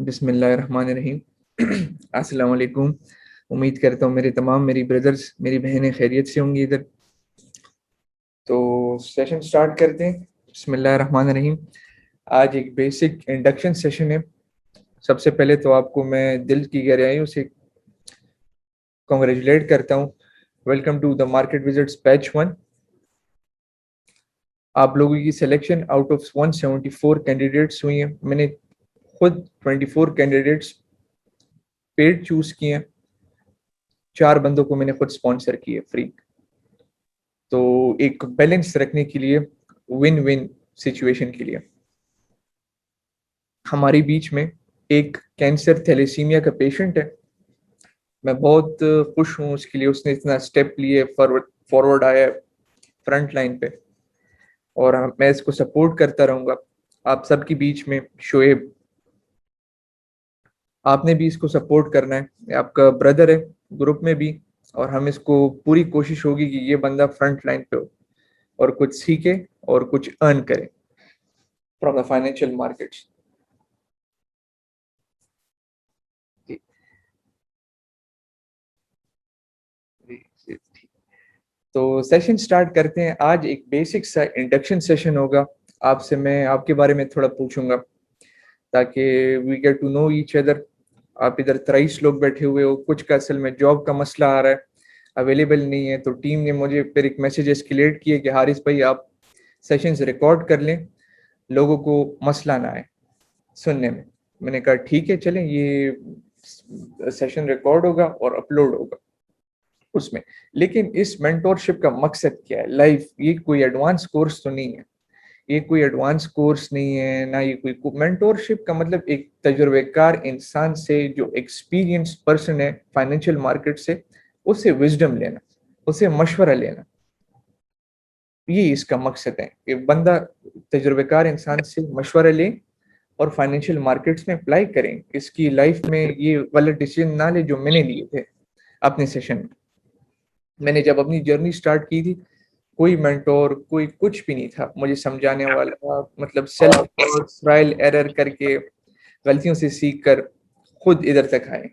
बिस्मिल्लाहिर्रहमानिर्रहीम। अस्सलाम वालेकुम। उम्मीद करता हूँ मेरी ब्रदर्स मेरी बहनें खैरियत से होंगी इधर। तो सेशन स्टार्ट करते हैं। बिस्मिल्लाहिर्रहमानिर्रहीम। आज एक बेसिक इंडक्शन सेशन है। सबसे पहले तो आपको मैं दिल की गहराइयों से कॉन्ग्रेचुलेट करता हूँ। Welcome to the market visits batch 1। आप लोगों की सिलेक्शन आउट ऑफ 174 कैंडिडेट्स हुई है। मैंने खुद 24 कैंडिडेट्स पेड चूज किए हैं। 4 बंदों को मैंने खुद स्पॉन्सर किए फ्री। तो एक बैलेंस रखने के लिए, विन विन सिचुएशन के लिए, हमारे बीच में एक कैंसर थैलेसीमिया का पेशेंट है। मैं बहुत खुश हूँ उसके लिए, उसने इतना स्टेप लिए, फॉरवर्ड आया फ्रंट लाइन पे, और मैं इसको सपोर्ट करता रहूंगा। आप सबके बीच में शोएब, आपने भी इसको सपोर्ट करना है। ये आपका ब्रदर है ग्रुप में भी, और हम इसको पूरी कोशिश होगी कि ये बंदा फ्रंट लाइन पे हो और कुछ सीखे और कुछ अर्न करे फ्रॉम द फाइनेंशियल मार्केट्स। तो सेशन स्टार्ट करते हैं। आज एक बेसिक सा इंडक्शन सेशन होगा। आपसे मैं आपके बारे में थोड़ा पूछूंगा ताकि we get to know each other. आप इधर 23 लोग बैठे हुए हो, कुछ का असल में जॉब का मसला आ रहा है, अवेलेबल नहीं है, तो टीम ने मुझे फिर एक मैसेज एस्केलेट किए कि हारिस भाई आप सेशंस रिकॉर्ड कर लें, लोगों को मसला ना आए सुनने में। मैंने कहा ठीक है, चलें, ये सेशन रिकॉर्ड होगा और अपलोड होगा उसमें। लेकिन इस मेंटोरशिप का मकसद क्या है? लाइफ, ये कोई एडवांस कोर्स तो नहीं है, ये कोई एडवांस कोर्स नहीं है ना, ये कोई मेंटोरशिप का मतलब एक तजुर्बेकार इंसान से, जो एक्सपीरियंस पर्सन है फाइनेंशियल मार्केट से, उससे विजडम लेना, उससे मशवरा लेना। ये इसका मकसद है कि बंदा तजुर्बेकार इंसान से मशवरा ले और फाइनेंशियल मार्केट्स में अप्लाई करें, इसकी लाइफ में ये गलत डिसीजन ना ले जो मैंने लिए थे अपने सेशन में। मैंने जब अपनी जर्नी स्टार्ट की थी, कोई मेंटोर, कोई कुछ भी नहीं था मुझे समझाने वाला। मतलब सेल्फ ट्रायल एरर करके, गलतियों से सीख कर खुद इधर तक आए।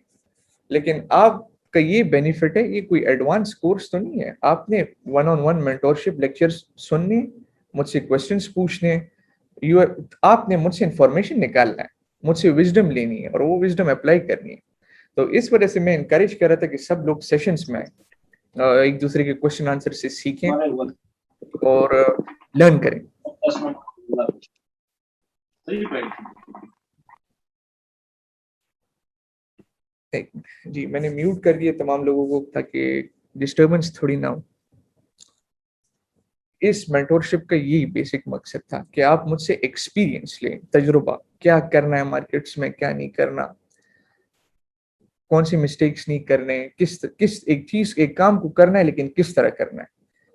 लेकिन आपका ये बेनिफिट है, ये कोई एडवांस कोर्स तो नहीं है। आपने one on one mentorship lectures सुनने, मुझसे क्वेश्चंस पूछने, यू आपने मुझसे इंफॉर्मेशन निकालना है, मुझसे विजडम लेनी है और वो विजडम अप्लाई करनी है। तो इस वजह से मैं इनकरेज कर रहा था कि सब लोग सेशंस में आए, एक दूसरे के क्वेश्चन आंसर से सीखें और लर्न करें। जी, मैंने म्यूट कर दिया तमाम लोगों को ताकि डिस्टरबेंस थोड़ी ना हो। इस मेंटोरशिप का यही बेसिक मकसद था कि आप मुझसे एक्सपीरियंस लें, तजुर्बा, क्या करना है मार्केट्स में, क्या नहीं करना, कौन सी मिस्टेक्स नहीं करने, किस किस एक चीज, एक काम को करना है लेकिन किस तरह करना है।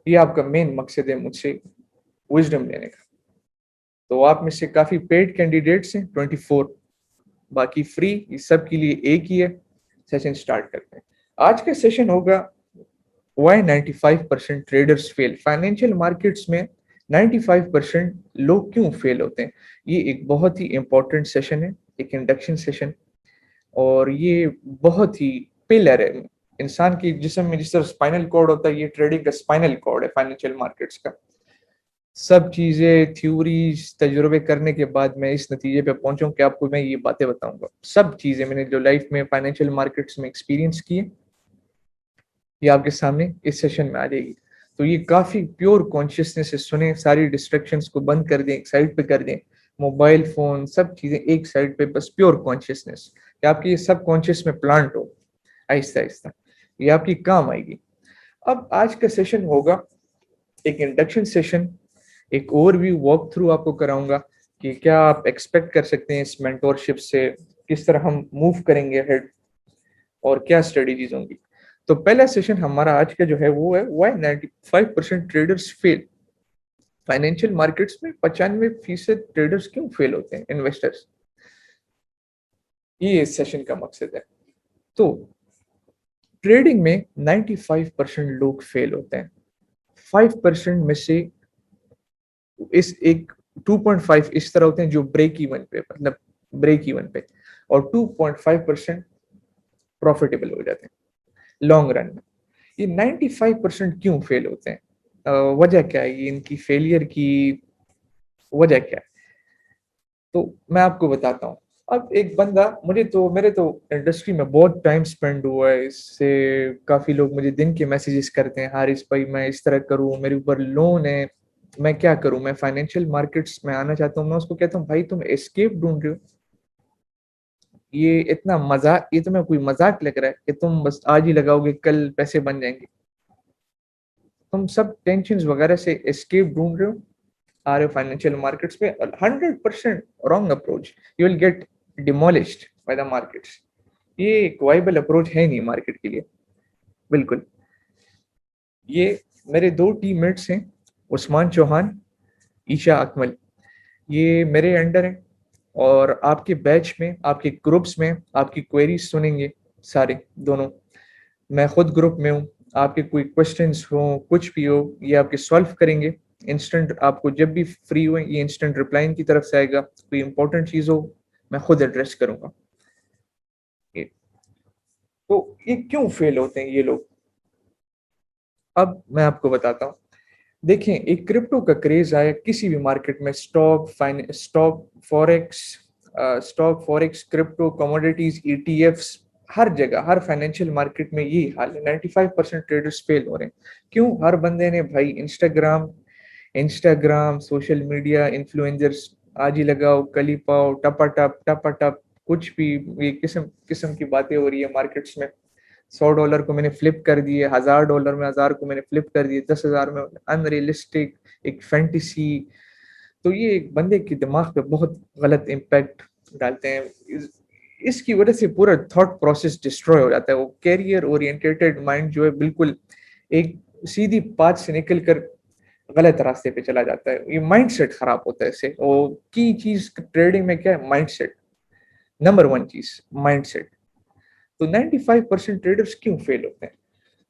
ये आपका मेन मकसद है मुझसे विजडम लेने का। तो आप में से काफी पेड कैंडिडेट्स हैं 24, बाकी फ्री। इस सब के लिए एक ही है। सेशन स्टार्ट करते हैं। आज का सेशन होगा why 95% traders fail. Financial markets में 95% लोग क्यों फेल होते हैं। ये एक बहुत ही इंपॉर्टेंट सेशन है, एक इंडक्शन सेशन, और ये बहुत ही पिलर है इंसान की जिस्म में। जिस तरह स्पाइनल कॉर्ड होता है, ये ट्रेडिंग का स्पाइनल कॉर्ड है फाइनेंशियल मार्केट्स का। सब चीजें, थ्योरीज, तजुर्बे करने के बाद मैं इस नतीजे पे पहुंचा हूं कि आपको मैं ये बातें बताऊंगा। सब चीजें मैंने जो लाइफ में फाइनेंशियल मार्केट्स में एक्सपीरियंस की है, ये आपके सामने इस सेशन में आ जाएगी। तो ये काफी प्योर कॉन्शियसनेस से सुने, सारी डिस्ट्रैक्शंस को बंद कर दें, एक साइड पे कर दें, मोबाइल फोन सब चीजें एक साइड पे, बस प्योर कॉन्शियसनेस, कि आपकी ये सब कॉन्शियस में प्लांट हो आहिस्ता आहिस्ता, ये आपकी काम आएगी। अब आज का सेशन होगा एक इंडक्शन सेशन, एक ओवरव्यू वॉक थ्रू आपको कराऊंगा कि क्या आप एक्सपेक्ट कर सकते हैं इस मेंटोरशिप से, किस तरह हम मूव करेंगे हेड, और क्या स्ट्रेटेजीज होंगी। तो पहला सेशन हमारा आज का जो है वो है why 95% traders fail. Financial markets में 95% ट्रेडर्स क्यों फेल होते हैं, इन्वेस्टर्स। ये इस सेशन का मकसद है। तो ट्रेडिंग में 95% लोग फेल होते हैं। 5% में से इस एक 2.5 इस तरह होते हैं जो ब्रेक इवन पे, मतलब ब्रेक इवन पे, और 2.5% प्रॉफिटेबल हो जाते हैं लॉन्ग रन में। ये 95% क्यों फेल होते हैं? वजह क्या है? ये इनकी फेलियर की वजह क्या है? तो मैं आपको बताता हूँ। अब एक बंदा, मेरे तो इंडस्ट्री में बहुत टाइम स्पेंड हुआ है इससे। काफी लोग मुझे दिन के मैसेजेस करते हैं, हारिस भाई मैं इस तरह करूँ, मेरे ऊपर लोन है, मैं क्या करूँ, मैं फाइनेंशियल मार्केट्स में आना चाहता हूँ। मैं उसको कहता हूँ भाई तुम एस्केप ढूंढ रहे हो, ये इतना मजाक, ये तुम्हें कोई मजाक लग रहा है कि तुम बस आज ही लगाओगे कल पैसे बन जाएंगे? तुम सब टेंशन वगैरह से एस्केप ढूंढ रहे हो, आ रहे हो फाइनेंशियल मार्केट्स में। 100% wrong approach, you will get demolished by the markets. ये एक वाइबल अप्रोच है नहीं मार्केट के लिए, बिल्कुल। ये मेरे दो टीममेट्स हैं, उस्मान चौहान, ईशा अकमल, ये मेरे अंडर हैं। और आपके बैच में, आपके ग्रुप्स में आपकी क्वेरीज सुनेंगे सारे दोनों। मैं खुद ग्रुप में हूँ, आपके कोई क्वेश्चंस हो, कुछ भी हो, ये आपके सॉल्व करेंगे इंस्टेंट। आपको जब भी फ्री हो ये इंस्टेंट रिप्लाई इनकी तरफ से आएगा। कोई इंपॉर्टेंट चीज हो मैं खुद एड्रेस करूंगा। ये तो ये क्यों फेल होते हैं ये लोग? अब मैं आपको बताता हूँ। देखें, एक क्रिप्टो का क्रेज आया किसी भी मार्केट में, stock forex crypto commodities ETFs, हर जगह हर फाइनेंशियल मार्केट में यही हाल है। 95% ट्रेडर्स फेल हो रहे हैं। क्यों? हर बंदे ने भाई इंस्टाग्राम सोशल मीडिया इन्फ्लुएंसर्स, आज ही लगाओ कल ही पाओ, टपा टप कुछ भी, ये किस्म किस्म की बातें हो रही है मार्केट्स में। $100 को मैंने फ्लिप कर दिए, $1000 में, 1000 को मैंने फ्लिप कर दिए 10,000 में। अनरियलिस्टिक, एक फैंटेसी। तो ये एक बंदे के दिमाग पे बहुत गलत इम्पैक्ट डालते हैं। इसकी वजह से पूरा थॉट प्रोसेस डिस्ट्रॉय हो जाता है। वो कैरियर ओरिएंटेटेड माइंड जो है बिल्कुल एक सीधी पाथ से निकल कर गलत रास्ते पे चला जाता है। ये माइंड सेट खराब होता है इससे। और की चीज ट्रेडिंग में क्या है? माइंड सेट, नंबर वन चीज माइंड सेट। तो 95% ट्रेडर्स क्यों फेल होते हैं?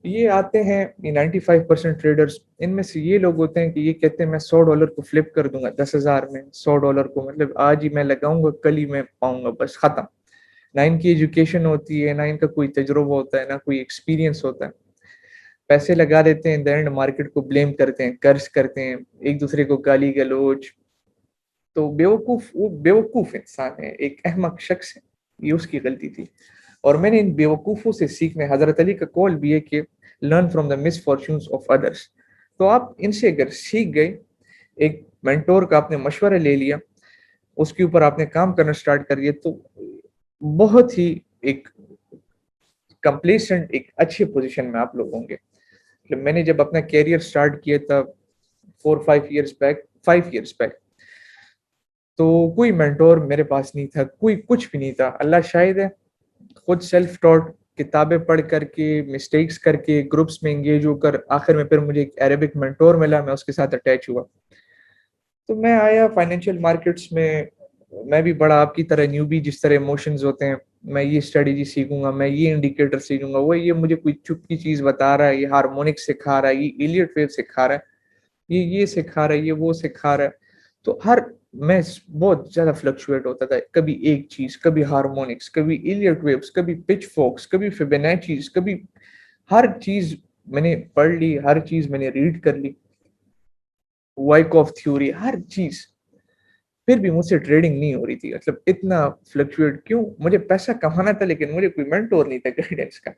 ये आते हैं, ये 95% ट्रेडर्स, इनमें से ये लोग होते हैं कि ये कहते हैं मैं $100 को फ्लिप कर दूंगा 10,000 में। $100 को मतलब आज ही मैं लगाऊंगा कल ही मैं पाऊंगा, बस खत्म। ना इनकी एजुकेशन होती है, ना इनका कोई तजुर्बा होता है, ना कोई एक्सपीरियंस होता है। पैसे लगा देते हैं, एंड मार्केट को ब्लेम करते हैं, कर्ज करते हैं, एक दूसरे को गाली गलौज। तो बेवकूफ, वो बेवकूफ इंसान है, एक अहमक शख्स है, ये उसकी गलती थी। और मैंने इन बेवकूफों से सीखने, हजरत अली का कॉल भी है कि learn from the misfortunes of others. तो आप इनसे अगर सीख गए, एक मेंटोर का आपने मशवरा ले लिया, उसके ऊपर आपने काम करना स्टार्ट कर दिया, तो बहुत ही एक कंप्लेसेंट, एक अच्छी पोजीशन में आप लोग होंगे। मतलब मैंने जब अपना कैरियर स्टार्ट किया था 4-5 years बैक, 5 years बैक, तो कोई मेंटोर मेरे पास नहीं था, कोई कुछ भी नहीं था। अल्लाह शाहिद है, खुद सेल्फ टॉट, किताबें पढ़ करके, मिस्टेक्स करके, ग्रुप्स में एंगेज होकर, आखिर में फिर मुझे एक अरेबिक मेंटोर मिला, मैं उसके साथ अटैच हुआ। तो मैं आया फाइनेंशियल मार्केट्स में। मैं भी बड़ा आपकी तरह न्यूबी, जिस तरह इमोशंस होते हैं, मैं ये स्ट्रेटेजी सीखूंगा, मैं ये इंडिकेटर सीखूंगा, वो ये मुझे कोई चुप की चीज बता रहा है, ये हार्मोनिक्स सिखा रहा है, ये इलियट वेव सिखा रहा है, ये सिखा रहा है, ये वो सिखा रहा है। तो हर मैं बहुत ज्यादा फ्लक्चुएट होता था, कभी एक चीज, कभी हार्मोनिक्स, कभी इलियट वेव्स, कभी पिच फोक्स, कभी फिबोनाचीज, कभी हर चीज मैंने पढ़ ली, हर चीज मैंने रीड कर ली, वाइकॉफ थ्योरी, हर चीज। फिर भी मुझसे ट्रेडिंग नहीं हो रही थी। मतलब इतना फ्लक्चुएट क्यों? मुझे पैसा कमाना था, लेकिन मुझे कोई मेंटोर नहीं था गाइडेंस का।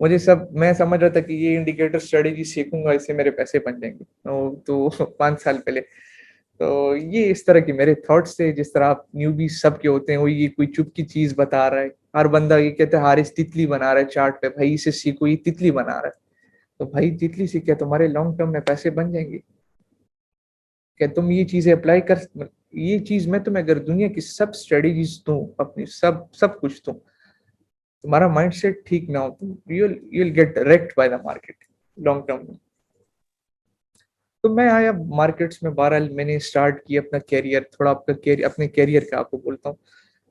मुझे सब, मैं समझ रहा था कि ये इंडिकेटर स्ट्रेटेजी सीखूंगा, इससे मेरे पैसे बन जाएंगे। तो 5 साल पहले तो ये इस तरह की मेरे थॉट्स थे। जिस तरह आप न्यूबी सबके होते हैं, वो ये कोई चुप की चीज बता रहा है, हर बंदा ये कहता है हारिस तितली बना रहा है चार्ट पे, भाई इसे सीखो, ये तितली बना रहा है। तो भाई तितली से क्या तुम्हारे लॉन्ग टर्म में पैसे बन जाएंगे? क्या तुम ये चीजें अप्लाई कर, ये चीज मैं तुम्हें अगर दुनिया की सब स्ट्रेटेजीज दूं, अपनी सब सब कुछ दूं, तुम्हारा माइंडसेट ठीक ना हो, तुम you will get wrecked by the market long term में। तो मैं आया मार्केट्स में, बहरहाल मैंने स्टार्ट किया अपना कैरियर। थोड़ा आपका कैरियर, अपने कैरियर का आपको बोलता हूँ।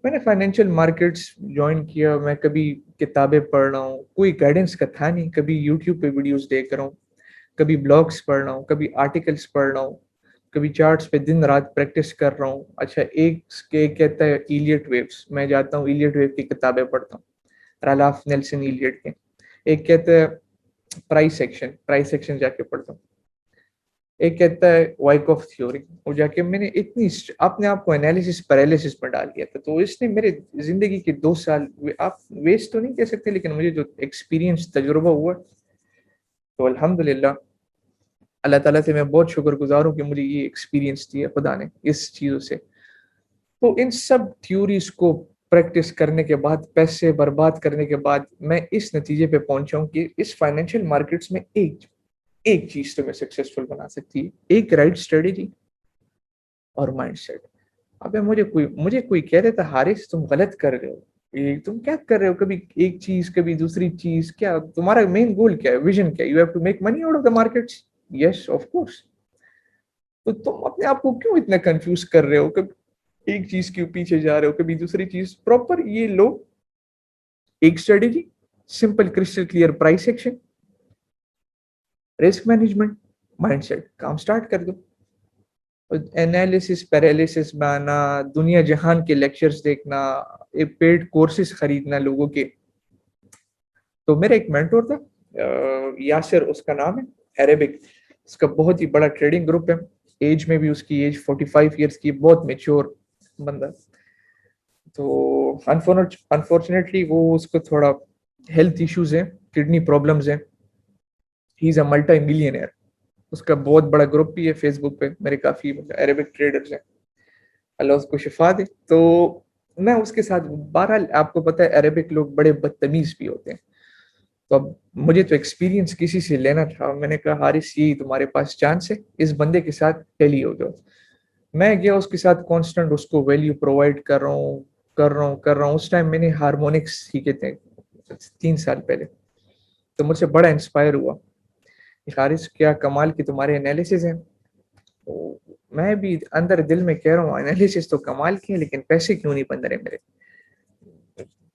मैंने फाइनेंशियल मार्केट्स ज्वाइन किया। मैं कभी किताबें पढ़ रहा हूँ, कोई गाइडेंस का था नहीं, कभी यूट्यूब पे वीडियोस देख रहा हूँ, कभी ब्लॉग्स पढ़ रहा हूँ, कभी आर्टिकल्स पढ़ रहा हूँ, कभी चार्ट्स पे दिन रात प्रैक्टिस कर रहा हूँ। अच्छा, एक कहता है इलियट वेव्स, मैं जाता हूँ इलियट वेव की किताबें पढ़ता हूँ, रालाफ नेल्सन इलियट के। एक कहता है प्राइस एक्शन जाके पढ़ता हूँ। एक कहता है वाइकॉफ थ्योरी, वो जाके मैंने इतनी अपने आप को एनालिसिस पैरालिसिस में डाल दिया था। तो इसने मेरे जिंदगी के 2 साल आप वेस्ट तो नहीं कह सकते, लेकिन मुझे जो एक्सपीरियंस तजुर्बा हुआ, तो अल्हम्दुलिल्लाह अल्लाह ताला से मैं बहुत शुक्रगुजार हूँ कि मुझे ये एक्सपीरियंस दिया खुदा ने इस चीज़ों से। तो इन सब थ्योरीज को प्रैक्टिस करने के बाद, पैसे बर्बाद करने के बाद, मैं इस नतीजे पे पहुंचा हूँ कि इस फाइनेंशियल मार्केट्स में एक एक चीज तुम्हें सक्सेसफुल बना सकती है, एक राइट स्ट्रेटेजी और माइंडसेट। अबे मुझे कोई कह देता हारिस तुम गलत कर रहे हो, ये तुम क्या कर रहे हो, कभी एक चीज कभी दूसरी चीज, क्या तुम्हारा मेन गोल क्या है, विजन क्या है, you have to make money out of the markets, yes of course. तो तुम अपने आप को क्यों इतना कंफ्यूज कर रहे हो, कभी एक चीज के पीछे जा रहे हो, कभी दूसरी चीज, प्रॉपर ये लो एक strategy, simple crystal clear price action, risk management, mindset, काम स्टार्ट कर दो। एनालिसिस पैरालिसिस में आना, दुनिया जहान के लेक्चर्स देखना, पेड कोर्सेज खरीदना लोगों के। तो मेरा एक मेंटोर था, यासिर उसका नाम है, अरेबिक, उसका बहुत ही बड़ा ट्रेडिंग ग्रुप है। एज में भी उसकी एज 45 ईयर्स की, बहुत मेच्योर बंदा। तो अनफॉर्चुनेटली वो उसको थोड़ा हेल्थ इश्यूज हैं, किडनी प्रॉब्लम्स हैं। He is a multi millionaire. उसका बहुत बड़ा ग्रुप भी है फेसबुक पे, मेरे काफी अरेबिक ट्रेडर्स हैं, अल्लाह उसको शिफा दे। तो मैं उसके साथ, बहरहाल आपको पता है अरेबिक लोग बड़े बदतमीज भी होते हैं। तो अब मुझे तो एक्सपीरियंस किसी से लेना था, मैंने कहा हारिस यही तुम्हारे पास चांस है, इस बंदे के साथ टेली हो जाओ। मैं गया उसके साथ, कांस्टेंट उसको वैल्यू प्रोवाइड कर रहा हूँ। उस टाइम मैंने हारमोनिक्स सीखे थे 3 साल पहले। तो मुझसे बड़ा इंस्पायर हुआ कि हारिस क्या कमाल की तुम्हारे एनालिसिस हैं। तो मैं भी अंदर दिल में कह रहा हूँ एनालिसिस तो कमाल की है, लेकिन पैसे क्यों नहीं बन रहे मेरे,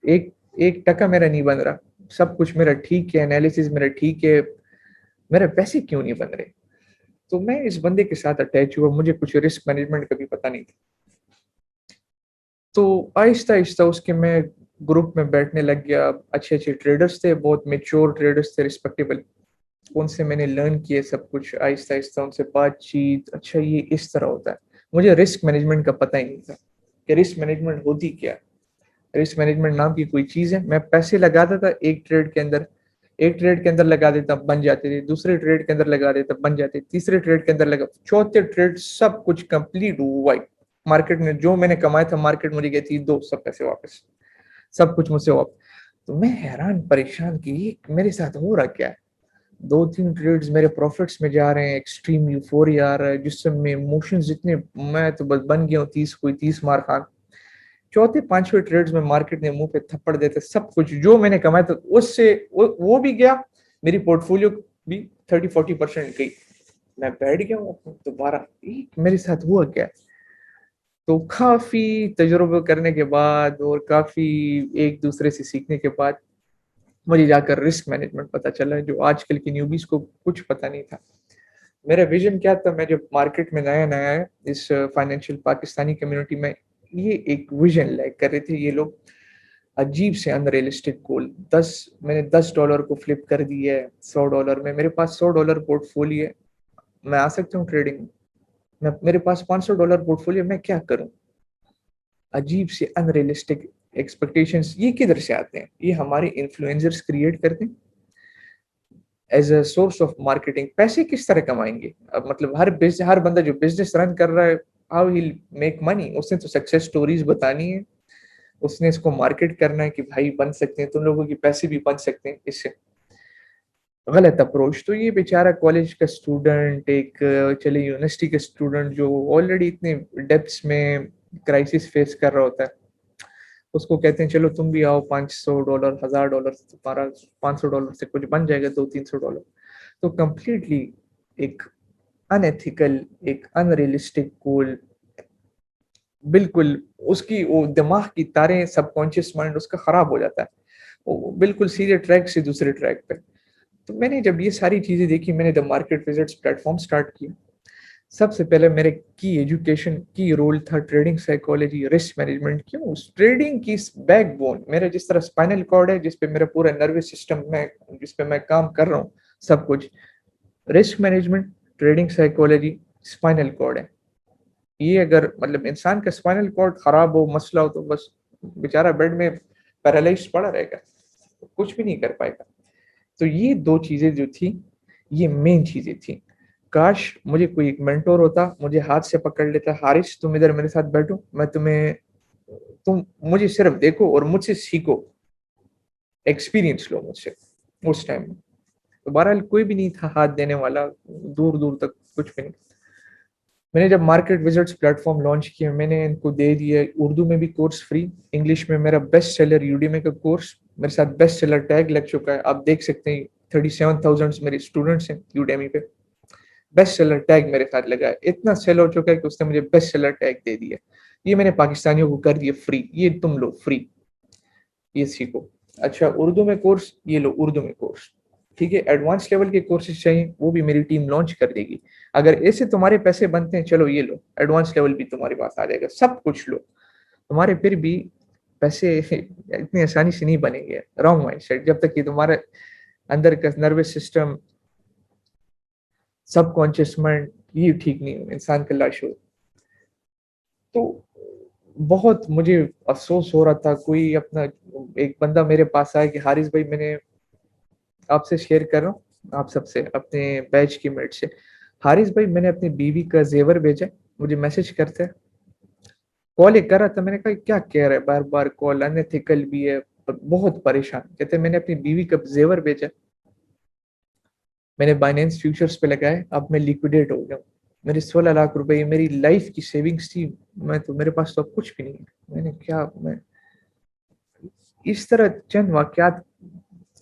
एक एक टका मेरा नहीं बन रहा, सब कुछ मेरा ठीक है, एनालिसिस मेरा ठीक है, मेरे पैसे क्यों नहीं बन रहे। तो मैं इस बंदे के साथ अटैच हुआ, मुझे कुछ रिस्क मैनेजमेंट का भी पता नहीं था। तो आहिस्ता आहिस्ता उसके मैं ग्रुप में बैठने लग गया। अच्छे अच्छे ट्रेडर्स थे, बहुत मेच्योर ट्रेडर्स थे, रिस्पेक्टेबल। उनसे मैंने लर्न किया सब कुछ, आहिस्ता आहिस्ता उनसे बातचीत, अच्छा ये इस तरह होता है। मुझे रिस्क मैनेजमेंट का पता ही नहीं था कि रिस्क मैनेजमेंट होती क्या है। रिस्क मैनेजमेंट नाम की कोई चीज है। मैं पैसे लगाता था एक ट्रेड के अंदर, एक ट्रेड के अंदर लगा देता, बन जाते थे, दूसरे ट्रेड के अंदर लगा देता, बन जाते, तीसरे ट्रेड के अंदर लगा, चौथे ट्रेड सब कुछ कंप्लीट वाइट। मार्केट में जो मैंने कमाया था, मार्केट मुझे कहती दो सब पैसे वापस, सब कुछ मुझसे वापस। तो मैं हैरान परेशान कि मेरे साथ हो रहा क्या है। 2-3 ट्रेड्स मेरे प्रॉफिट्स में जा रहे हैं, एक्सट्रीम यूफोरिया आ रहा है, जिसमें इमोशंस जितने, मैं तो बस बन गया हूँ 30 मार खान। चौथे पांचवे ट्रेड्स में मार्केट ने मुंह पे थप्पड़ देते, सब कुछ जो मैंने कमाया था उससे वो भी गया, मेरी पोर्टफोलियो भी 30-40% गई। मैं बैठ गया हूँ दोबारा, मेरे साथ हुआ क्या। तो काफी तजुर्बे करने के बाद और काफी एक दूसरे से सीखने के बाद मुझे जाकर रिस्क मैनेजमेंट पता चला, जो आजकल की न्यूबीज को कुछ पता नहीं था। मेरा विजन क्या था, मैं जब मार्केट में नया नया है इस फाइनेंशियल पाकिस्तानी कम्युनिटी में, ये एक विजन लैक कर रहे थे ये लोग, अजीब से अनरियलिस्टिक गोल। 10 मैंने $10 को फ्लिप कर दिया है $100 में, मेरे पास $100 पोर्टफोलियो है, मैं आ सकता हूँ ट्रेडिंग में। मेरे पास $500 पोर्टफोलियो, मैं क्या करूँ। अजीब से अनरियलिस्टिक एक्सपेक्टेशंस, ये किधर से आते हैं, ये हमारे इन्फ्लुएंसर्स क्रिएट करते हैं as a source of marketing. पैसे किस तरह कमाएंगे, अब मतलब हर बंदा जो बिजनेस रन कर रहा है, हाउ ही मेक मनी, उसने तो सक्सेस स्टोरीज बतानी है, उसने इसको मार्केट करना है कि भाई बन सकते हैं, तुम लोगों के पैसे भी बन सकते हैं इससे। गलत अप्रोच। तो ये बेचारा कॉलेज का स्टूडेंट, एक चले यूनिवर्सिटी का स्टूडेंट जो ऑलरेडी इतने डेप्थ्स में क्राइसिस फेस कर रहा होता है, उसको कहते हैं चलो तुम भी आओ, $500, $1000 से तुम्हारा $500 से कुछ बन जाएगा, $200-300। तो कंप्लीटली एक अनएथिकल, एक अनरियलिस्टिक गोल, बिल्कुल उसकी वो दिमाग की तारें, सबकॉन्शियस माइंड उसका खराब हो जाता है, वो बिल्कुल सीधे ट्रैक से दूसरे ट्रैक पे। तो मैंने जब ये सारी चीजें देखी, मैंने the market visits platform start किया। सबसे पहले मेरे की एजुकेशन की रोल था ट्रेडिंग साइकोलॉजी, रिस्क मैनेजमेंट। क्यों? ट्रेडिंग की बैकबोन मेरा, जिस तरह स्पाइनल कॉर्ड है जिस पे मेरा पूरा नर्वस सिस्टम में, जिस पे मैं काम कर रहा हूँ, सब कुछ risk management, trading psychology, spinal cord है। ये अगर मतलब इंसान का स्पाइनल कॉर्ड खराब हो, मसला हो, तो बस बेचारा बेड में पैरालाइज पड़ा रहेगा, कुछ भी नहीं कर पाएगा। तो ये दो चीजें जो थी, ये मेन चीजें थी। काश मुझे कोई एक मेंटोर होता, मुझे हाथ से पकड़ लेता, हारिस तुम इधर मेरे साथ बैठो, मैं तुम्हें, तुम मुझे सिर्फ देखो और मुझसे सीखो, एक्सपीरियंस लो मुझसे। उस टाइम में तो बहरहाल कोई भी नहीं था हाथ देने वाला, दूर दूर तक कुछ भी नहीं। मैंने जब मार्केट विजिट्स प्लेटफॉर्म लॉन्च किया, मैंने इनको दे दिया उर्दू में भी कोर्स फ्री, इंग्लिश में मेरा बेस्ट सेलर यूडीमी का कोर्स, मेरे साथ बेस्ट सेलर टैग लग चुका है, आप देख सकते हैं 37,000 मेरे स्टूडेंट्स हैं यूडेमी पे। बेस्ट सेलर टैग मेरे साथ लगा है, इतना सेल हो चुका है कि उसने मुझे बेस्ट सेलर टैग दे दिया। ये मैंने पाकिस्तानियों को कर दिया फ्री, ये तुम लो फ्री, ये सीखो। अच्छा उर्दू में कोर्स, ये लो उर्दू में कोर्स, ठीक है। एडवांस लेवल के कोर्सेज चाहिए, वो भी मेरी टीम लॉन्च कर देगी। अगर ऐसे तुम्हारे पैसे बनते हैं, चलो ये लो एडवांस लेवल भी तुम्हारे पास आ जाएगा, सब कुछ लो तुम्हारे, फिर भी पैसे इतनी आसानी से नहीं बनेंगे। रॉन्ग माइंडसेट, जब तक कि तुम्हारे अंदर का नर्वस सिस्टम, सबकॉन्शियस माइंड ये ठीक नहीं हो, इंसान का लाश हो। तो बहुत मुझे अफसोस हो रहा था। कोई अपना एक बंदा मेरे पास आया कि हारिस भाई, मैंने आपसे शेयर कर रहा हूँ, आप सबसे, अपने बैच की मेट से, हारिस भाई मैंने अपनी बीवी का जेवर भेजा, मुझे मैसेज करते हैं, कॉल एक कर रहा था। मैंने कहा क्या कह रहा है, बार बार कॉल, अनएथिकल भी है, बहुत परेशान। कहते मैंने अपनी बीवी का जेवर भेजा, मैंने बाइनेंस फ्यूचर्स पे लगाए, अब मैं लिक्विडेट हो गया हूँ, मेरे 16 लाख रुपए मेरी लाइफ की सेविंग्स थी, मैं तो, मेरे पास तो अब कुछ भी नहीं है। मैंने क्या, मैं इस तरह चंद वाकयात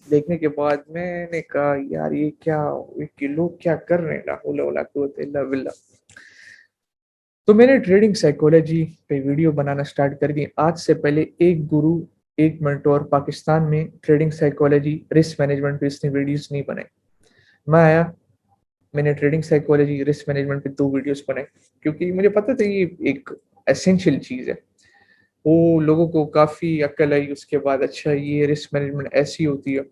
देखने के बाद मैंने कहा यार ये क्या, ये लोग क्या कर रहे हैं, ला हौला वला कुव्वता इल्ला बिल्लाह। तो मैंने ट्रेडिंग साइकोलॉजी पे वीडियो बनाना स्टार्ट कर दी। आज से पहले एक गुरु, एक मेंटोर पाकिस्तान में ट्रेडिंग साइकोलॉजी, रिस्क मैनेजमेंट पे इसने वीडियोस नहीं बनाए। मैं आया, मैंने ट्रेडिंग साइकोलॉजी, रिस्क मैनेजमेंट पे 2 वीडियोस बनाए, क्योंकि मुझे पता था ये एक एसेंशियल चीज है। वो लोगों को काफी अक्ल आई उसके बाद, अच्छा ये रिस्क मैनेजमेंट ऐसी होती है,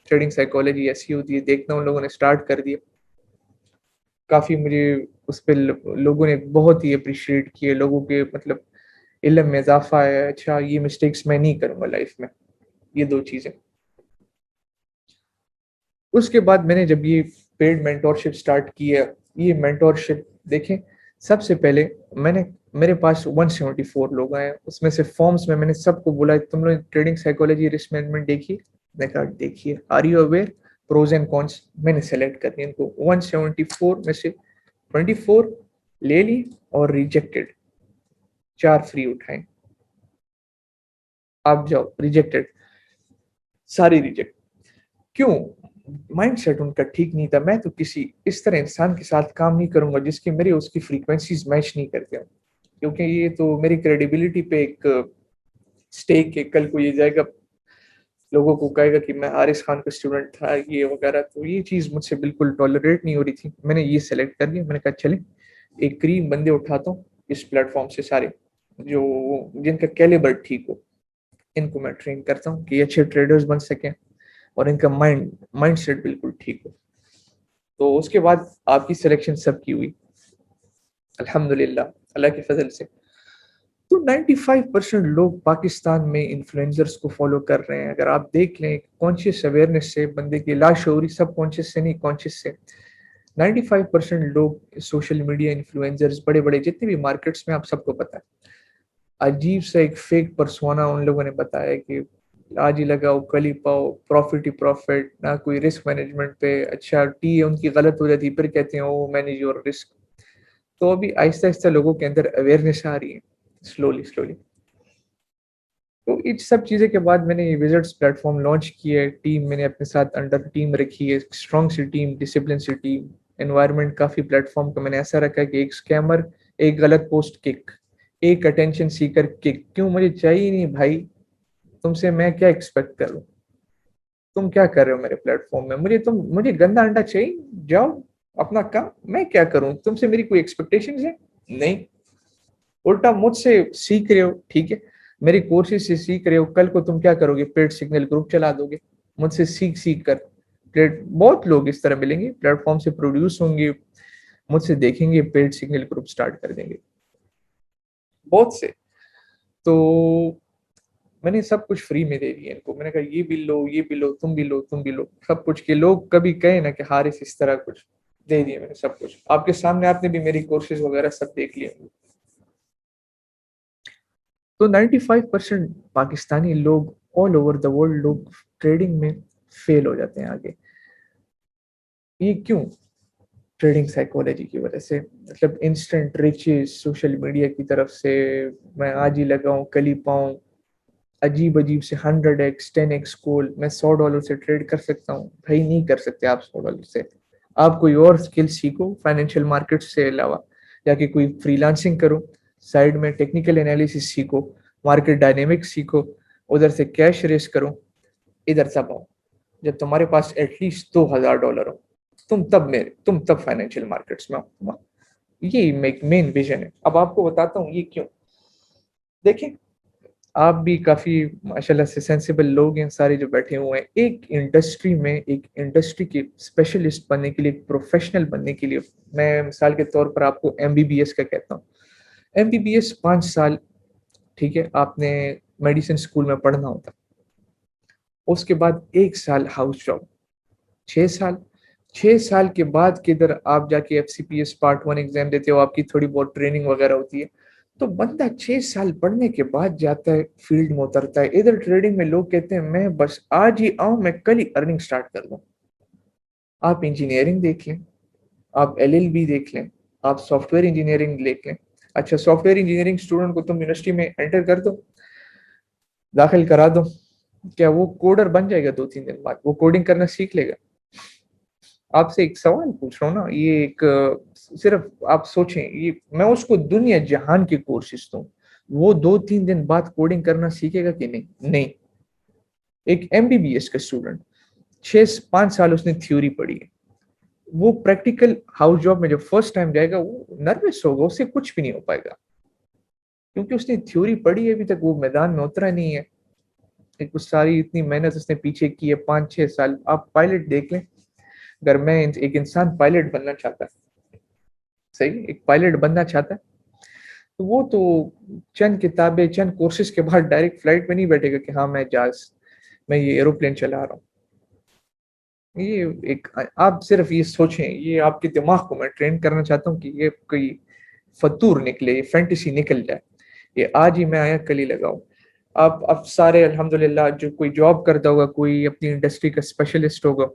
ट्रेडिंग साइकोलॉजी ऐसी होती है, देखना उन लोगों ने स्टार्ट कर दिया। काफी मुझे उस पर लोगों ने बहुत ही अप्रिशिएट किए, लोगों के मतलब इल्म में इजाफा है, अच्छा ये मिस्टेक्स मैं नहीं करूंगा लाइफ में। ये दो चीजें। उसके बाद मैंने जब ये पेड मेंटोरशिप स्टार्ट की है, ये मेंटोरशिप देखें, सबसे पहले मैंने, मेरे पास 174 लोग आए, उसमें से फॉर्म्स में मैंने सबको बोला तुम लोग ट्रेडिंग साइकोलॉजी, रिस्क मैनेजमेंट देखिए। मैंने कहा देखिए, are you aware, pros and cons, मैंने सेलेक्ट कर दिया इनको। 174 में से 24 ले ली और रिजेक्टेड, 4 फ्री उठाए, आप जाओ रिजेक्टेड, सारी रिजेक्ट। क्यों? माइंडसेट उनका ठीक नहीं था। मैं तो किसी इस तरह इंसान के साथ काम नहीं करूंगा जिसकी मेरी उसकी फ्रीक्वेंसीज मैच नहीं करते हो, क्योंकि ये तो मेरी क्रेडिबिलिटी पे एक स्टेक है। कल को ये जाएगा, लोगों को कहेगा कि मैं हारिस खान का स्टूडेंट था ये वगैरह, तो ये चीज मुझसे बिल्कुल टॉलरेट नहीं हो रही थी। मैंने ये सेलेक्ट कर लिया, मैंने कहा चले एक क्रीम बंदे उठाता हूँ इस प्लेटफॉर्म से, सारे जो जिनका कैलिबर ठीक हो, इनको मैं ट्रेन करता हूँ कि अच्छे ट्रेडर्स बन सकें और इनका माइंड सेट बिल्कुल ठीक हो। तो उसके बाद आपकी सिलेक्शन सबकी हुई अल्हम्दुलिल्लाह, अल्लाह के फजल से। तो 95% लोग पाकिस्तान में इन्फ्लुएंसर्स को फॉलो कर रहे हैं। अगर आप देख लें कॉन्शियस अवेयरनेस से, बंदे की लाशऊरी, सब कॉन्शियस से नहीं, कॉन्शियस से 95% लोग सोशल मीडिया इन्फ्लुएंसर्स, बड़े बड़े जितने भी मार्केट्स में, आप सबको पता है, अजीब सा एक फेक परसोना उन लोगों ने बताया कि आज ही लगाओ कल ही पाओ, प्रॉफिट ही प्रॉफिट, ना कोई रिस्क मैनेजमेंट पे। अच्छा टी उनकी गलत हो जाती है, फिर कहते हैं ओ मैनेज योर रिस्क। तो अभी आहिस्ता आहिस्ता लोगों के अंदर अवेयरनेस आ रही है, स्लोली स्लोली। तो इन सब चीज़ें के बाद मैंने ये विजिट्स प्लेटफॉर्म लॉन्च किया है। टीम मैंने अपने साथ अंडर टीम रखी है, स्ट्रॉन्ग सी टीम, डिसिप्लिन सी टीम। एनवायरनमेंट काफ़ी प्लेटफॉर्म का मैंने ऐसा रखा है कि एक स्कैमर, एक गलत पोस्ट किक, एक अटेंशन सीकर किक। क्यों? मुझे चाहिए नहीं भाई, तुमसे मैं क्या एक्सपेक्ट करूं? तुम क्या कर रहे हो मेरे प्लेटफॉर्म में? मुझे गंदा अंडा चाहिए, जाओ अपना काम मैं क्या करूं, तुमसे मेरी कोई एक्सपेक्टेशंस है नहीं। उल्टा मुझसे सीख रहे हो, ठीक है, मेरी कोर्सेज से सीख रहे हो, कल को तुम क्या करोगे, पेड सिग्नल ग्रुप चला दोगे मुझसे सीख सीख कर। प्लेट बहुत लोग इस तरह मिलेंगे, प्लेटफॉर्म से प्रोड्यूस होंगे, मुझसे देखेंगे, पेड सिग्नल ग्रुप स्टार्ट कर देंगे बहुत से। तो मैंने सब कुछ फ्री में दे दिया इनको, मैंने कहा ये भी लो, ये भी लो, तुम भी लो, तुम भी लो, सब कुछ के लोग कभी कहे ना कि हारिस इस तरह कुछ दे दिए मैंने सब कुछ आपके सामने, आपने भी मेरी कोर्सेज वगैरह सब देख लिए। तो 95% पाकिस्तानी लोग ऑल ओवर द वर्ल्ड लोग ट्रेडिंग में फेल हो जाते हैं आगे। ये क्यों? ट्रेडिंग साइकोलॉजी की वजह से, मतलब इंस्टेंट रिचेस सोशल मीडिया की तरफ से, मैं आज ही लगाऊं कल ही पाऊं, अजीब अजीब से 100x 10x कॉल, मैं $100 से ट्रेड कर सकता हूँ। भाई नहीं कर सकते आप $100 से, आप कोई और स्किल सीखो फाइनेंशियल मार्केट से अलावा, या कि कोई फ्रीलांसिंग करो, साइड में टेक्निकल एनालिसिस सीखो, मार्केट डायनेमिक्स सीखो, उधर से कैश रेस करो, इधर सब आओ। जब तुम्हारे पास एटलीस्ट $2000 हो, तुम तब फाइनेंशियल मार्केट्स में आओ। ये मेन विजन है। अब आपको बताता हूँ ये क्यों। देखिए, आप भी काफी माशाल्लाह से सेंसिबल लोग हैं सारे जो बैठे हुए हैं, एक इंडस्ट्री के स्पेशलिस्ट बनने के लिए, एक प्रोफेशनल बनने के लिए, मैं मिसाल के तौर पर आपको एमबीबीएस का कहता हूँ। एमबीबीएस 5 साल, ठीक है, आपने मेडिसिन स्कूल में पढ़ना होता, उसके बाद 1 साल हाउस जॉब, 6 साल, 6 साल के बाद किधर आप जाके एफसीपीएस पार्ट 1 एग्जाम देते हो, आपकी थोड़ी बहुत ट्रेनिंग वगैरह होती है। तो बंदा 6 साल पढ़ने के बाद जाता है फील्ड में उतरता है। इधर ट्रेडिंग में लोग कहते हैं मैं बस आज ही आऊं, मैं कल ही अर्निंग स्टार्ट कर दूं। आप इंजीनियरिंग देख लें, आप एलएलबी देख लें, आप सॉफ्टवेयर इंजीनियरिंग देख लें। अच्छा, सॉफ्टवेयर इंजीनियरिंग स्टूडेंट को तुम यूनिवर्सिटी में एंटर कर दो, दाखिल करा दो, क्या वो कोडर बन जाएगा 2-3 दिन बाद? वो कोडिंग करना सीख लेगा? आपसे एक सवाल पूछ रहा हूँ ना, ये एक सिर्फ आप सोचें, ये मैं उसको दुनिया जहान के कोर्सेज दूं, वो 2-3 दिन बाद कोडिंग करना सीखेगा कि नहीं? नहीं। एक एमबीबीएस का स्टूडेंट 6-5 साल उसने थ्योरी पढ़ी है, वो प्रैक्टिकल हाउस जॉब में जब फर्स्ट टाइम जाएगा वो नर्वस होगा, उससे कुछ भी नहीं हो पाएगा, क्योंकि उसने थ्योरी पढ़ी है, अभी तक वो मैदान में उतरा नहीं है। एक उस सारी इतनी मेहनत उसने पीछे की है 5-6 साल। आप पायलट देख लें, अगर मैं एक इंसान पायलट बनना चाहता है, सही, एक पायलट बनना चाहता है, तो वो तो चंद किताबें, चंद कोर्सेज के बाद डायरेक्ट फ्लाइट में नहीं बैठेगा कि हाँ मैं ये एरोप्लेन चला रहा हूँ। ये एक, आप सिर्फ ये सोचें, ये आपके दिमाग को मैं ट्रेन करना चाहता हूँ कि ये कोई फतूर निकले, ये फैंटेसी निकल जाए, ये आज ही मैं आया कल ही लगाऊं। आप अब सारे अल्हम्दुलिल्लाह, जो कोई जॉब करता होगा, कोई अपनी इंडस्ट्री का स्पेशलिस्ट होगा,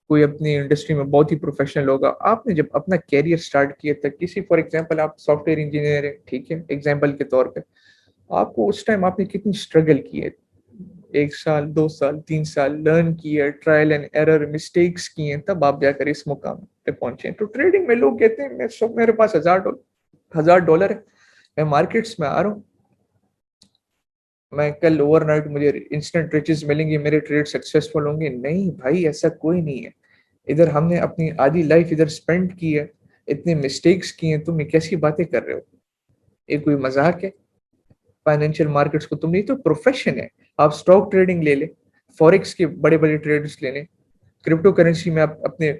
कोई अपनी इंडस्ट्री में बहुत ही प्रोफेशनल होगा, आपने जब अपना कैरियर स्टार्ट किया था, किसी फॉर एग्जांपल आप सॉफ्टवेयर इंजीनियर है, ठीक है, एग्जांपल के तौर पे, आपको उस टाइम आपने कितनी स्ट्रगल की है, 1 साल, 2 साल, 3 साल लर्न किया, ट्रायल एंड एरर, मिस्टेक्स किए, तब आप जाकर इस मुकाम पे पहुंचे। तो ट्रेडिंग में लोग कहते हैं मैं सब, मेरे पास $1000 है, मैं मार्केट्स में आ रहा हूँ, मैं कल ओवरनाइट मुझे इंस्टेंट रिचेस मिलेंगी, मेरे ट्रेड सक्सेसफुल होंगे। नहीं भाई, ऐसा कोई नहीं है। इधर हमने अपनी आधी लाइफ इधर स्पेंड की है, इतने मिस्टेक्स किए हैं, तुम ये कैसी बातें कर रहे हो? ये कोई मजाक है? फाइनेंशियल मार्केट्स को तुम, ये तो प्रोफेशन है। आप स्टॉक ट्रेडिंग ले ले, फॉरेक्स के बड़े बड़े ट्रेडर्स ले लें, क्रिप्टो करेंसी में आप अपने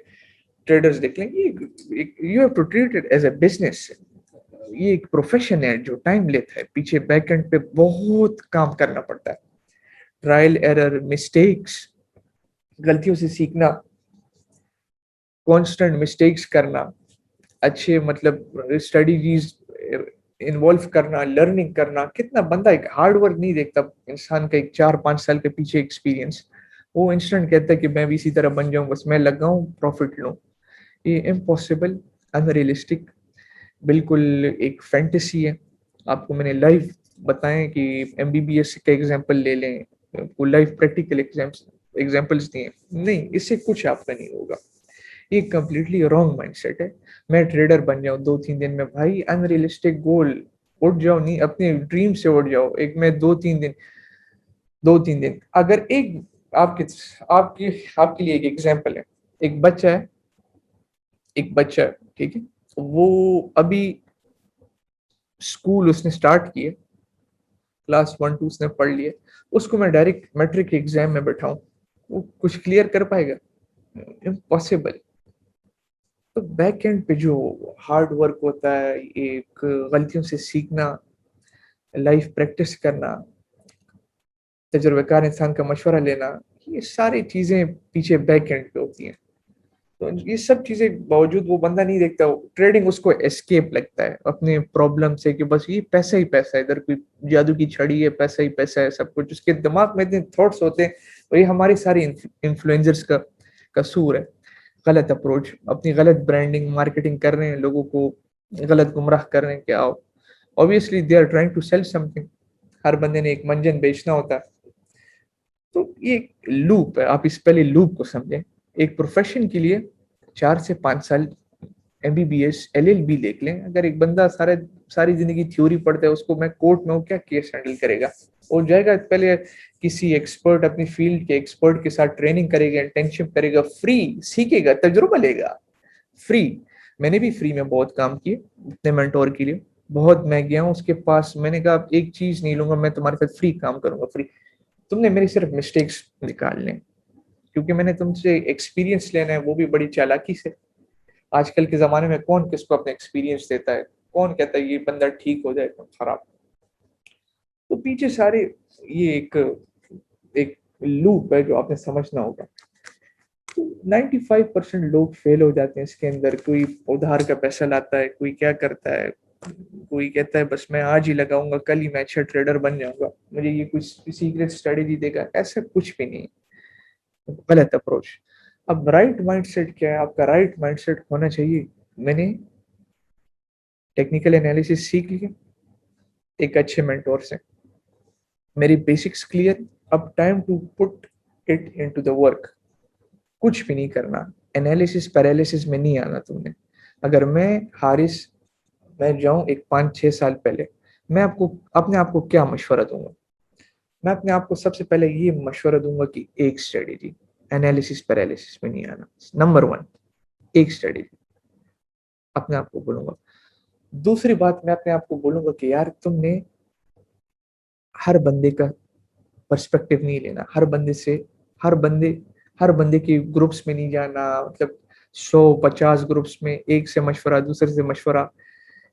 ट्रेडर्स देख लें, ये you have to treat it as a business. ये एक प्रोफेशन है जो टाइम लेता है, पीछे बैक एंड पे बहुत काम करना पड़ता है, ट्रायल एरर, मिस्टेक्स, गलतियों से सीखना, कांस्टेंट मिस्टेक्स करना, अच्छे मतलब स्ट्रेटजीज इन्वॉल्व करना, लर्निंग करना। कितना बंदा एक हार्ड वर्क नहीं देखता इंसान का, एक 4-5 साल के पीछे एक्सपीरियंस, वो इंस्टेंट कहता है कि मैं भी इसी तरह बन जाऊं, बस मैं लगाऊं प्रॉफिट लूं। ये इम्पॉसिबल, अनरियलिस्टिक, बिल्कुल एक फैंटेसी है। आपको मैंने लाइव बताएं कि एमबीबीएस का एग्जांपल ले लें, आपको लाइव प्रैक्टिकल एग्जांपल्स दिए, नहीं, इससे कुछ आपका नहीं होगा। ये कम्प्लीटली रॉन्ग माइंडसेट है। मैं ट्रेडर बन जाऊं 2-3 दिन में, भाई अनरियलिस्टिक गोल। उठ जाओ, नहीं अपने ड्रीम से उठ जाओ, एक मैं 2-3 दिन, 2-3 दिन अगर एक आपके आपके आपके लिए एक एग्जांपल है, एक बच्चा है, एक बच्चा, ठीक है, वो अभी स्कूल उसने स्टार्ट किए, क्लास 1 2 उसने पढ़ लिए, उसको मैं डायरेक्ट मैट्रिक एग्जाम में बैठाऊं, वो कुछ क्लियर कर पाएगा? इम्पॉसिबल। तो बैक एंड पे जो हार्ड वर्क होता है, एक गलतियों से सीखना, लाइफ प्रैक्टिस करना, तजुर्बेकार इंसान का मशवरा लेना, ये सारी चीजें पीछे बैक एंड पे होती हैं। तो ये सब चीजें बावजूद वो बंदा नहीं देखता, ट्रेडिंग उसको एस्केप लगता है अपने प्रॉब्लम से, कि बस ये पैसा ही पैसा है, इधर कोई जादू की छड़ी है, पैसा ही पैसा है सब कुछ। उसके दिमाग में इतने थॉट्स होते हैं, और ये हमारी सारी इन्फ्लुएंसर्स का कसूर है। गलत अप्रोच, अपनी गलत ब्रांडिंग मार्केटिंग कर रहे हैं, लोगों को गलत गुमराह कर रहे हैं। क्या obviously they are trying to sell something, हर बंदे ने एक मंजन बेचना होता है। तो ये एक लूप है, आप इस पहले लूप को समझें। एक प्रोफेशन के लिए 4 से 5 साल एमबीबीएस एलएलबी देख लें। अगर एक बंदा सारी जिंदगी थ्योरी पढ़ता है, उसको मैं कोर्ट में वो क्या केस हैंडल करेगा? वो जाएगा पहले किसी एक्सपर्ट, अपनी फील्ड के एक्सपर्ट के साथ ट्रेनिंग करेगा, इंटर्नशिप करेगा, फ्री सीखेगा, तजुर्बा लेगा, फ्री। मैंने भी फ्री में बहुत काम किए अपने मेंटोर के लिए। बहुत मैं गया हूँ उसके पास, मैंने कहा एक चीज नहीं लूंगा, मैं तुम्हारे साथ फ्री काम करूंगा, फ्री। तुमने मेरी सिर्फ मिस्टेक्स निकालने, क्योंकि मैंने तुमसे एक्सपीरियंस लेना है, वो भी बड़ी चालाकी से। आजकल के जमाने में कौन किसको अपना एक्सपीरियंस देता है? कौन कहता है ये बंदा ठीक हो जाए, खराब? तो पीछे सारे ये एक लूप है जो आपने समझना होगा। 95% लोग फेल हो जाते हैं इसके अंदर। कोई उधार का पैसा लाता है, कोई क्या करता है, कोई कहता है बस मैं आज ही लगाऊंगा, कल ही मैं अच्छा ट्रेडर बन जाऊंगा, मुझे ये कुछ सीक्रेट स्ट्रेटेजी देगा। ऐसा कुछ भी नहीं, गलत अप्रोच। अब राइट माइंडसेट क्या है? आपका राइट माइंडसेट होना चाहिए, मैंने टेक्निकल एनालिसिस सीख लिया एक अच्छे मेंटोर से, मेरी बेसिक्स क्लियर, अब time to put it into the work. कुछ भी नहीं करना, एनालिसिस पैरालिसिस में नहीं आना तुमने। अगर मैं हारिस, मैं जाऊं एक 5 6 साल पहले, मैं आपको अपने आप को क्या मशवरा दूंगा? मैं अपने आप को सबसे पहले ये मशवरा दूंगा कि एक स्ट्रेटेजी, एनालिसिस पैरालिसिस में नहीं आना, नंबर 1, एक स्ट्रेटेजी अपने आप को बोलूंगा। दूसरी बात, मैं अपने आप को बोलूंगा कि यार तुमने हर बंदे का पर्सपेक्टिव नहीं लेना, हर बंदे के ग्रुप्स में नहीं जाना। मतलब 100 50 ग्रुप्स में एक से मशवरा, दूसरे से मशवरा,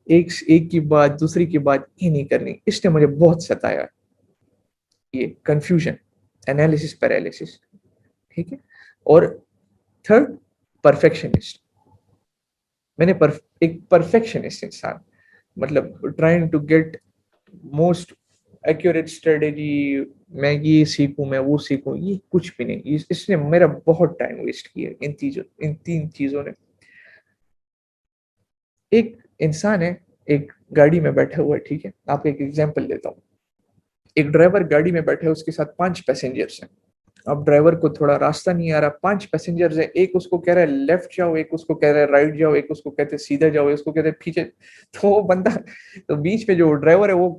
एक की बात दूसरी की बात ये नहीं करनी। इसने मुझे बहुत सताया, ये कंफ्यूजन, एनालिसिस पैरालिसिस, ठीक है। और थर्ड, परफेक्शनिस्ट। एक परफेक्शनिस्ट इंसान, मतलब trying to get most accurate strategy, मैं ये सीखूं, मैं वो सीखूं, ये कुछ भी नहीं। इसने मेरा बहुत टाइम वेस्ट किया इन 3 चीजों ने। एक इंसान है, एक गाड़ी में बैठा हुआ है, ठीक है, आपको एक एग्जांपल देता हूँ। एक ड्राइवर गाड़ी में बैठा है, उसके साथ 5 पैसेंजर्स हैं। अब ड्राइवर को थोड़ा रास्ता नहीं आ रहा, 5 पैसेंजर्स है, एक उसको कह रहा है लेफ्ट जाओ, एक उसको कह रहा है राइट जाओ, एक उसको कहते हैं सीधा जाओ, एक उसको कहते हैं पीछे। तो वो बंदा, तो बीच में जो ड्राइवर है वो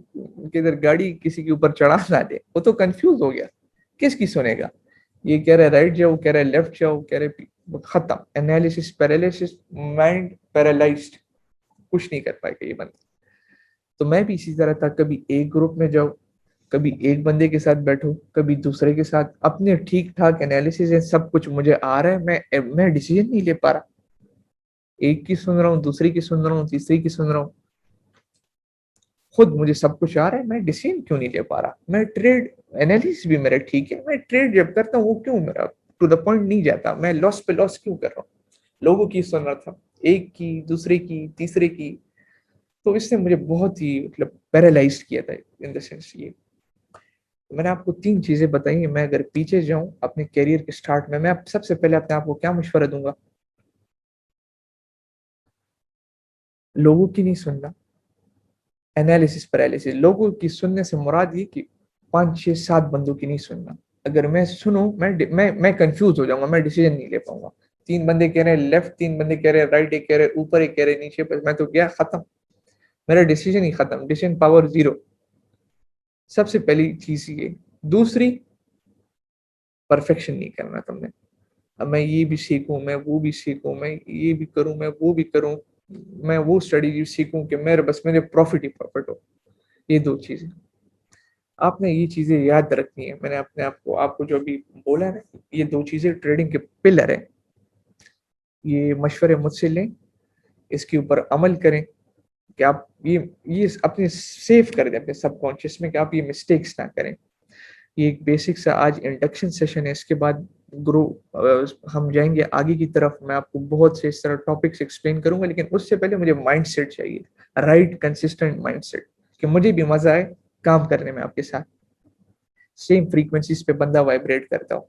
किधर गाड़ी किसी के ऊपर चढ़ा ना दे, वो तो कंफ्यूज हो गया, किसकी सुनेगा? ये कह रहा है राइट जाओ, कह रहा है लेफ्ट जाओ, कह रहे खत्म, एनालिसिस पैरालिसिस, माइंड पैरालाइज्ड, कुछ नहीं कर पाएगा ये बंदा। तो मैं भी इसी तरह था, कभी एक ग्रुप में जाऊं, कभी एक बंदे के साथ बैठो, कभी दूसरे के साथ। अपने ठीक ठाक एनालिसिस है, सब कुछ मुझे आ रहा है, मैं डिसीजन नहीं ले पा रहा। एक की सुन रहा हूँ, दूसरी की सुन रहा हूँ, तीसरी की सुन रहा हूँ, खुद मुझे सब कुछ आ रहा है, मैं डिसीजन क्यों नहीं ले पा रहा? मैं ट्रेड एनालिसिस भी मेरा ठीक है, मैं ट्रेड जब करता हूँ वो क्यों मेरा टू द पॉइंट नहीं जाता? मैं लॉस पे लॉस क्यों कर रहा हूँ? लोगों की सुन रहा था, एक की, दूसरे की, तीसरे की। तो इसने मुझे बहुत ही मतलब पैरालाइज किया था इन द सेंस। ये मैंने आपको 3 चीजें बताई हैं। मैं अगर पीछे जाऊं अपने करियर के स्टार्ट में, मैं सबसे पहले अपने आप को क्या मशवरा दूंगा? लोगों की नहीं सुनना, एनालिसिस पैरालिसिस। लोगों की सुनने से मुराद ये कि 5 6 7 बंदों की नहीं सुनना। अगर मैं सुनूं, मैं कंफ्यूज हो जाऊंगा, मैं डिसीजन नहीं ले पाऊंगा। 3 बंदे कह रहे हैं लेफ्ट, 3 बंदे कह रहे हैं राइट, एक कह रहे हैं ऊपर, एक कह रहे हैं नीचे, बस मैं तो गया, खत्म, मेरा डिसीजन ही खत्म, डिसीजन पावर जीरो। सबसे पहली चीज ये। दूसरी, परफेक्शन नहीं करना तुमने। अब मैं ये भी सीखूं, मैं वो भी सीखूं, मैं ये भी करूं, मैं वो भी करूं, मैं वो स्ट्रेटेजी सीखूं कि मेरे बस मेरे प्रॉफिट ही प्रॉफिट हो। ये दो चीजें आपने ये चीजें याद रखनी है। मैंने अपने आपको आपको जो भी बोला है ना, ये दो चीजें ट्रेडिंग के पिलर है। ये मशवरे मुझसे लें, इसके ऊपर अमल करें कि आप ये अपने सेव कर दें अपने सबकॉन्शियस में कि आप ये मिस्टेक्स ना करें। ये एक बेसिक सा आज इंडक्शन सेशन है। इसके बाद ग्रो हम जाएंगे आगे की तरफ। मैं आपको बहुत से इस तरह टॉपिक्स एक्सप्लेन करूंगा, लेकिन उससे पहले मुझे माइंडसेट चाहिए, राइट कंसिस्टेंट माइंडसेट, कि मुझे भी मजा आए काम करने में आपके साथ, सेम फ्रीक्वेंसीज पे बंदा वाइब्रेट करता हो।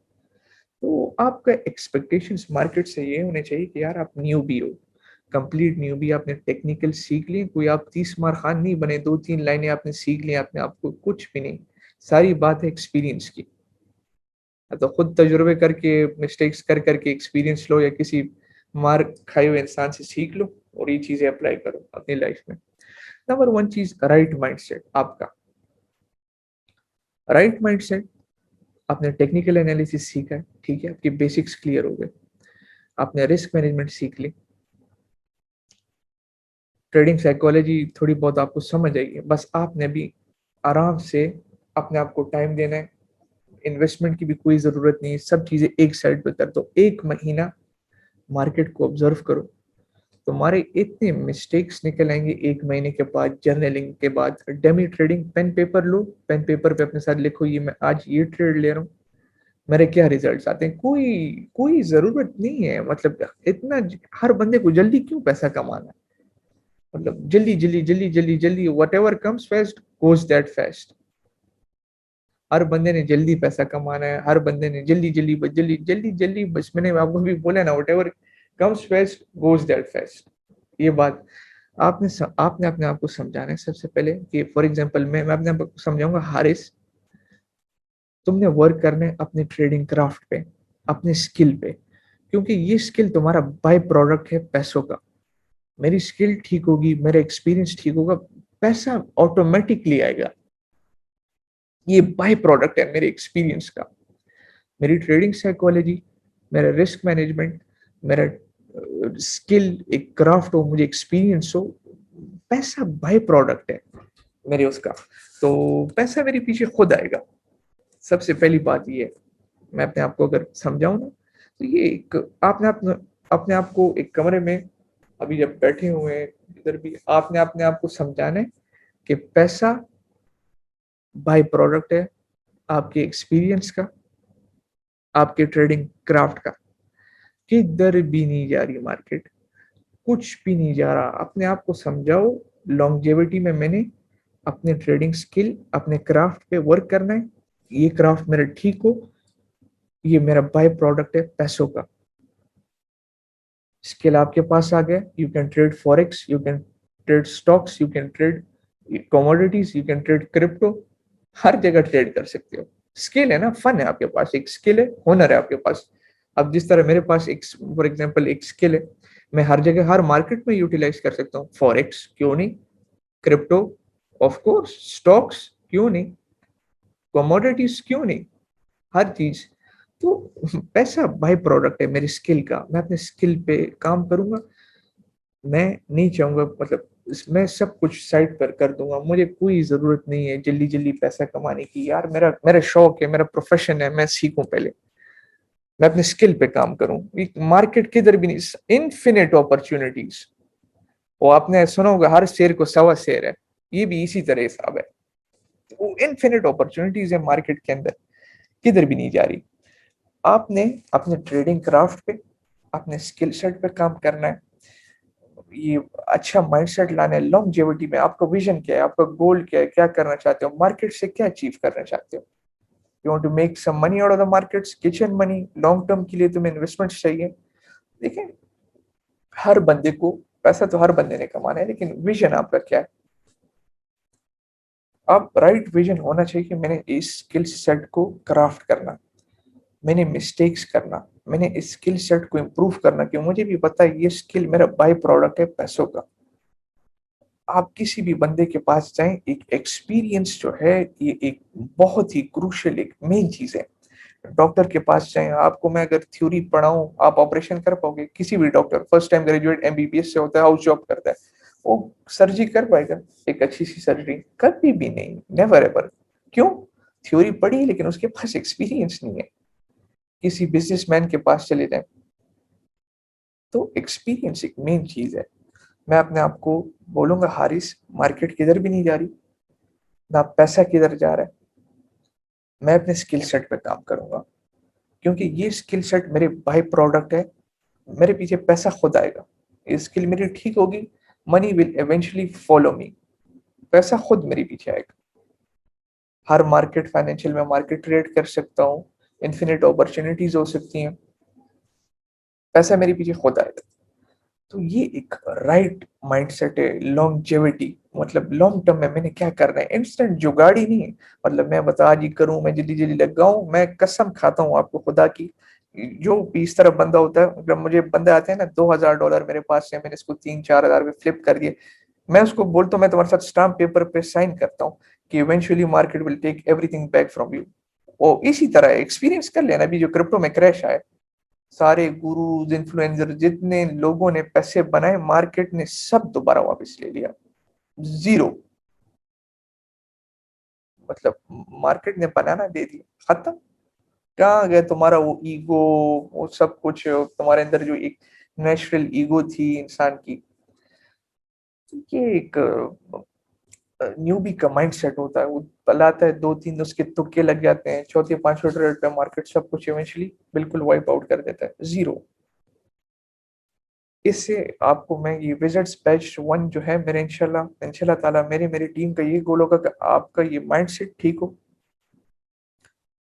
तो आपका एक्सपेक्टेशंस मार्केट से ये होने चाहिए कि यार आप न्यू भी हो, कंप्लीट न्यू भी। आपने टेक्निकल सीख ली, कोई आप 30 मार खान नहीं बने, 2-3 लाइनें आपने सीख ली आपने, आपको कुछ भी नहीं। सारी बात है एक्सपीरियंस की। तो खुद तजुर्बे करके, मिस्टेक्स कर करके एक्सपीरियंस लो, या किसी मार खाए हुए इंसान से सीख लो और ये चीजें अप्लाई करो अपनी लाइफ में। नंबर वन चीज, राइट माइंडसेट। आपका राइट माइंडसेट, आपने टेक्निकल एनालिसिस सीखा है, ठीक है, आपकी बेसिक्स क्लियर हो गए, आपने रिस्क मैनेजमेंट सीख ली, ट्रेडिंग साइकोलॉजी थोड़ी बहुत आपको समझ आएगी। बस आपने भी आराम से अपने आप को टाइम देना है, इन्वेस्टमेंट की भी कोई जरूरत नहीं है, सब चीजें एक साइड पे कर दो। 1 महीना मार्केट को ऑब्जर्व करो, तुम्हारे इतने मिस्टेक्स निकल आएंगे 1 महीने के बाद। जर्नलिंग के बाद डेमी ट्रेडिंग, पेन पेपर लो, पेन पेपर पे अपने साथ लिखो, ये मैं आज ये ट्रेड ले रहा हूँ, मेरे क्या रिजल्ट्स आते हैं। कोई कोई जरूरत नहीं है, मतलब इतना हर बंदे को जल्दी क्यों पैसा कमाना है, मतलब जल्दी जल्दी जल्दी जल्दी जल्दी, whatever comes fast goes that fast. हर बंदे ने जल्दी पैसा कमाना है, हर बंदे ने जल्दी जल्दी बस जल्दी जल्दी जल्दी बस। मैंने आपको भी बोला ना, what ever comes fast goes that fast. ये बात आपने अपने आप को समझाना है सबसे पहले कि फॉर एग्जांपल मैं अपने आप को समझाऊंगा, हारिस तुमने वर्क करना है अपने ट्रेडिंग क्राफ्ट पे, अपने स्किल पे, क्योंकि ये स्किल तुम्हारा बाय प्रोडक्ट है पैसों का। मेरी स्किल ठीक होगी, मेरा एक्सपीरियंस ठीक होगा, पैसा ऑटोमेटिकली आएगा। ये बाय प्रोडक्ट है मेरे एक्सपीरियंस का। मेरी ट्रेडिंग साइकोलॉजी, मेरा रिस्क मैनेजमेंट, मेरा स्किल, एक क्राफ्ट हो, मुझे एक्सपीरियंस हो, पैसा बाय प्रोडक्ट है मेरे उसका। तो पैसा मेरे पीछे खुद आएगा। सबसे पहली बात ये है, मैं अपने आप को अगर समझाऊं ना, तो ये एक अपने आप को एक कमरे में अभी जब बैठे हुए हैं, इधर भी आपने अपने आप को समझाना है कि पैसा बाय प्रोडक्ट है आपके एक्सपीरियंस का, आपके ट्रेडिंग क्राफ्ट का। किधर भी नहीं जा रही मार्केट, कुछ भी नहीं जा रहा। अपने आप को समझाओ, लॉन्जेविटी में मैंने अपने ट्रेडिंग स्किल, अपने क्राफ्ट पे वर्क करना है। ये क्राफ्ट मेरा ठीक हो, ये मेरा बाय प्रोडक्ट है पैसों का। स्किल आपके पास आ गया, you can trade forex, you can trade stocks, you can trade commodities, you can trade crypto, हर जगह ट्रेड कर सकते हो। स्किल है ना, फन है आपके पास, एक स्किल है, हुनर है आपके पास। अब जिस तरह मेरे पास एक फॉर एग्जांपल एक स्किल है, मैं हर जगह हर मार्केट में यूटिलाइज कर सकता हूँ। फॉरेक्स क्यों नहीं, क्रिप्टो ऑफ कोर्स, स्टॉक्स क्यों नहीं, कमोडिटीज क्यों नहीं, हर चीज। तो पैसा बाय प्रोडक्ट है मेरी स्किल का। मैं अपने स्किल पे काम करूंगा। मैं नहीं चाहूंगा, मतलब मैं सब कुछ साइड पर कर दूंगा, मुझे कोई जरूरत नहीं है जल्दी जल्दी पैसा कमाने की। यार मेरा मेरा शौक है, मेरा प्रोफेशन है, मैं सीखूं पहले, मैं अपने स्किल पे काम करूं। मार्केट किधर भी नहीं, इनफिनिट अपॉर्चुनिटीज। वो आपने सुना होगा, हर शेर को सवा शेर है, ये भी इसी तरह हिसाब है। वो इनफिनिट अपॉर्चुनिटीज है मार्केट के अंदर, किधर भी नहीं जा रही। आपने अपने ट्रेडिंग क्राफ्ट पे, अपने स्किल सेट पे काम करना है। ये अच्छा माइंडसेट लाना है लॉन्जेविटी में। आपका विजन क्या है, आपका गोल क्या है, क्या करना चाहते हो, मार्केट से क्या अचीव करना चाहते हो। You want to make some money out of the markets, kitchen money, long term के लिए तुम्हें इन्वेस्टमेंट चाहिए। देखिए, हर बंदे को पैसा तो हर बंदे ने कमाना है, लेकिन विजन आपका क्या है। आप राइट विजन होना चाहिए कि मैंने इस स्किल सेट को क्राफ्ट करना, मैंने मिस्टेक्स करना, मैंने इस स्किल सेट को इम्प्रूव करना, कि मुझे भी पता है ये स्किल मेरा बाय प्रोडक्ट है पैसों का। आप किसी भी बंदे के पास जाएं, एक एक्सपीरियंस जो है, ये एक बहुत ही क्रूशियल, एक मेन चीज है। डॉक्टर के पास जाएं, आपको मैं अगर थ्योरी पढ़ाऊं, आप ऑपरेशन कर पाओगे? किसी भी doctor first time graduate MBBS से होता है, हाउस जॉब करता है, वो सर्जरी कर पाएगा एक अच्छी सी सर्जरी? कभी भी नहीं, नेवर एवर। क्यों? थ्योरी पढ़ी लेकिन उसके पास एक्सपीरियंस नहीं है। किसी बिजनेसमैन के पास चले जाएं, तो एक्सपीरियंस एक मेन चीज है। मैं अपने आप को बोलूंगा, हारिस मार्केट किधर भी नहीं जा रही, ना पैसा किधर जा रहा है, मैं अपने स्किल सेट पे काम करूंगा, क्योंकि ये स्किल सेट मेरे बाई प्रोडक्ट है। मेरे पीछे पैसा खुद आएगा, ये स्किल मेरी ठीक होगी, money will eventually follow me, पैसा खुद मेरे पीछे आएगा। हर मार्केट, फाइनेंशियल में मार्केट ट्रेड कर सकता हूँ, इन्फिनिट अपॉर्चुनिटीज हो सकती हैं, पैसा मेरे पीछे खुद आएगा। तो ये एक राइट माइंडसेट है, लॉन्जेविटी, मतलब लॉन्ग टर्म में मैंने क्या करना है, इंस्टेंट जुगाड़ी नहीं है। मतलब मैं बता आज ही करूं, मैं जल्दी जल्दी लग जाऊं, मैं कसम खाता हूं आपको खुदा की। जो भी इस तरह बंदा होता है, जब मुझे बंदे आते हैं ना, $2000 मेरे पास से, मैंने इसको 3-4 हजार में फ्लिप कर दिए, मैं उसको बोलता हूँ मैं तुम्हारे साथ स्टाम्प पेपर पे साइन करता हूँ कि eventually market will take everything back from you. और इसी तरह एक्सपीरियंस कर लेना। अभी जो क्रिप्टो में क्रैश आया, सारे गुरुज, इन्फ्लुएंसर, जितने लोगों ने पैसे बनाए, मार्केट ने सब दोबारा वापस ले लिया, जीरो। मतलब मार्केट ने बनाना दे दिया, खत्म। कहाँ गए तुम्हारा वो ईगो, वो सब कुछ तुम्हारे अंदर जो एक नेचुरल ईगो थी इंसान की? ये एक न्यूबी का माइंड सेट होता है, वो लाता है, 2-3 उसके तुक्के लग जाते हैं, चौथे पांचवें ट्रेड पे मार्केट सब कुछ इवेंचुअली बिल्कुल वाइप आउट कर देता है, जीरो। इससे आपको मैं ये विजिट्स बैच 1 जो है मेरे, इंशाल्लाह इंशाल्लाह ताला, मेरी मेरी टीम का ये गोल होगा कि आपका ये माइंडसेट ठीक हो।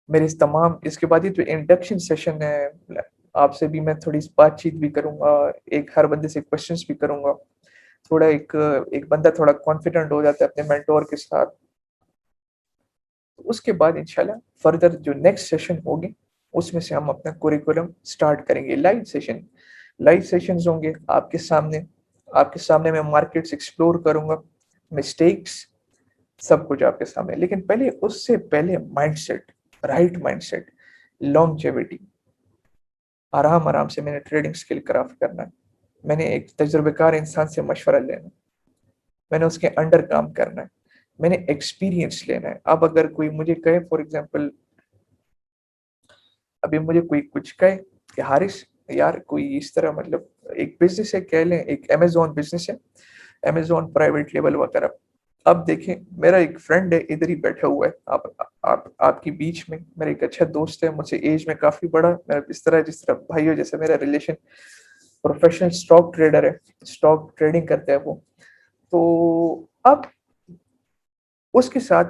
मेरे इस तमाम, इसके बाद ही तो इंडक्शन सेशन है, आपसे भी मैं थोड़ी बातचीत भी करूंगा, एक हर बंदे से क्वेश्चंस भी करूंगा, थोड़ा एक एक बंदा थोड़ा कॉन्फिडेंट हो जाता है अपने मेंटोर के साथ। तो उसके बाद इंशाल्लाह फर्दर जो नेक्स्ट सेशन होगी, उसमें से हम अपना कुरिकुलम स्टार्ट करेंगे। लाइव सेशन, लाइव सेशंस होंगे आपके सामने, आपके सामने मैं मार्केट्स एक्सप्लोर करूंगा, मिस्टेक्स, सब कुछ आपके सामने। लेकिन पहले, उससे पहले माइंडसेट, राइट माइंडसेट, लॉन्जेविटी, आराम आराम से मैंने ट्रेडिंग स्किल क्राफ्ट करना है, मैंने एक तजुर्बेकार इंसान से मशवरा लेना है, मैंने उसके अंडर काम करना है, मैंने एक्सपीरियंस लेना है। अब अगर कोई मुझे कहे, फॉर एग्जांपल, अभी मुझे कोई कुछ कहे कि हारिस यार कोई इस तरह, मतलब एक बिजनेस है, कह लें एक अमेजोन बिजनेस है, अमेजोन प्राइवेट लेबल वगैरह। अब देखें, मेरा एक फ्रेंड है, इधर ही बैठा हुआ है, आप आपकी बीच में, मेरा एक अच्छा दोस्त है, मुझसे एज में काफी बड़ा, मेरा इस तरह जिस तरह भाइयों जैसे मेरा रिलेशन, प्रोफेशनल स्टॉक ट्रेडर है, स्टॉक ट्रेडिंग करते हैं वो। तो अब उसके साथ,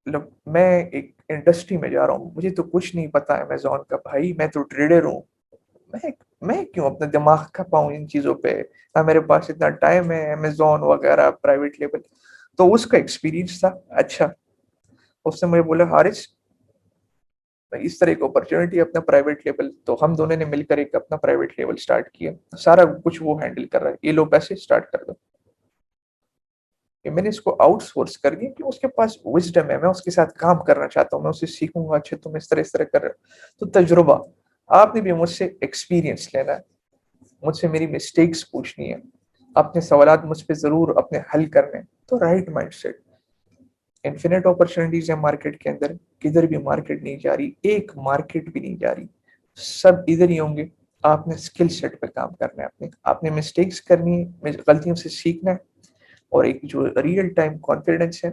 मतलब मैं एक इंडस्ट्री में जा रहा हूँ, मुझे तो कुछ नहीं पता अमेजोन का, भाई मैं तो ट्रेडर हूँ, मैं मैं क्यों अपना दिमाग खपाऊं इन चीजों पे, ना मेरे पास इतना टाइम है, अमेजोन वगैरह प्राइवेट लेवल। तो उसका एक्सपीरियंस था अच्छा, उसने मुझे बोला हारिस इस तरह की अपॉर्चुनिटी अपना प्राइवेट लेवल, तो हम दोनों ने मिलकर एक अपना प्राइवेट लेवल स्टार्ट किया, सारा कुछ वो हैंडल कर रहा है, ये लो पैसे स्टार्ट कर दो। कि मैंने इसको आउटसोर्स कर दिया, कि उसके पास विजडम है, मैं उसके साथ काम करना चाहता हूँ, मैं उससे सीखूंगा, अच्छा तुम इस तरह कर रहे हो। तो तजुर्बा, आपने भी मुझसे एक्सपीरियंस लेना है, मुझसे मेरी मिस्टेक्स पूछनी है, अपने सवालात मुझ पे जरूर अपने हल करने हैं। तो राइट माइंडसेट, इन्फिनिट अपॉर्चुनिटीज है मार्केट के अंदर, किधर भी मार्केट नहीं जा रही, एक मार्केट भी नहीं जा रही, सब इधर ही होंगे। आपने स्किल सेट पे काम करना है, अपने आपने मिस्टेक्स करनी है, गलतियों से सीखना है, और एक जो रियल टाइम कॉन्फिडेंस है।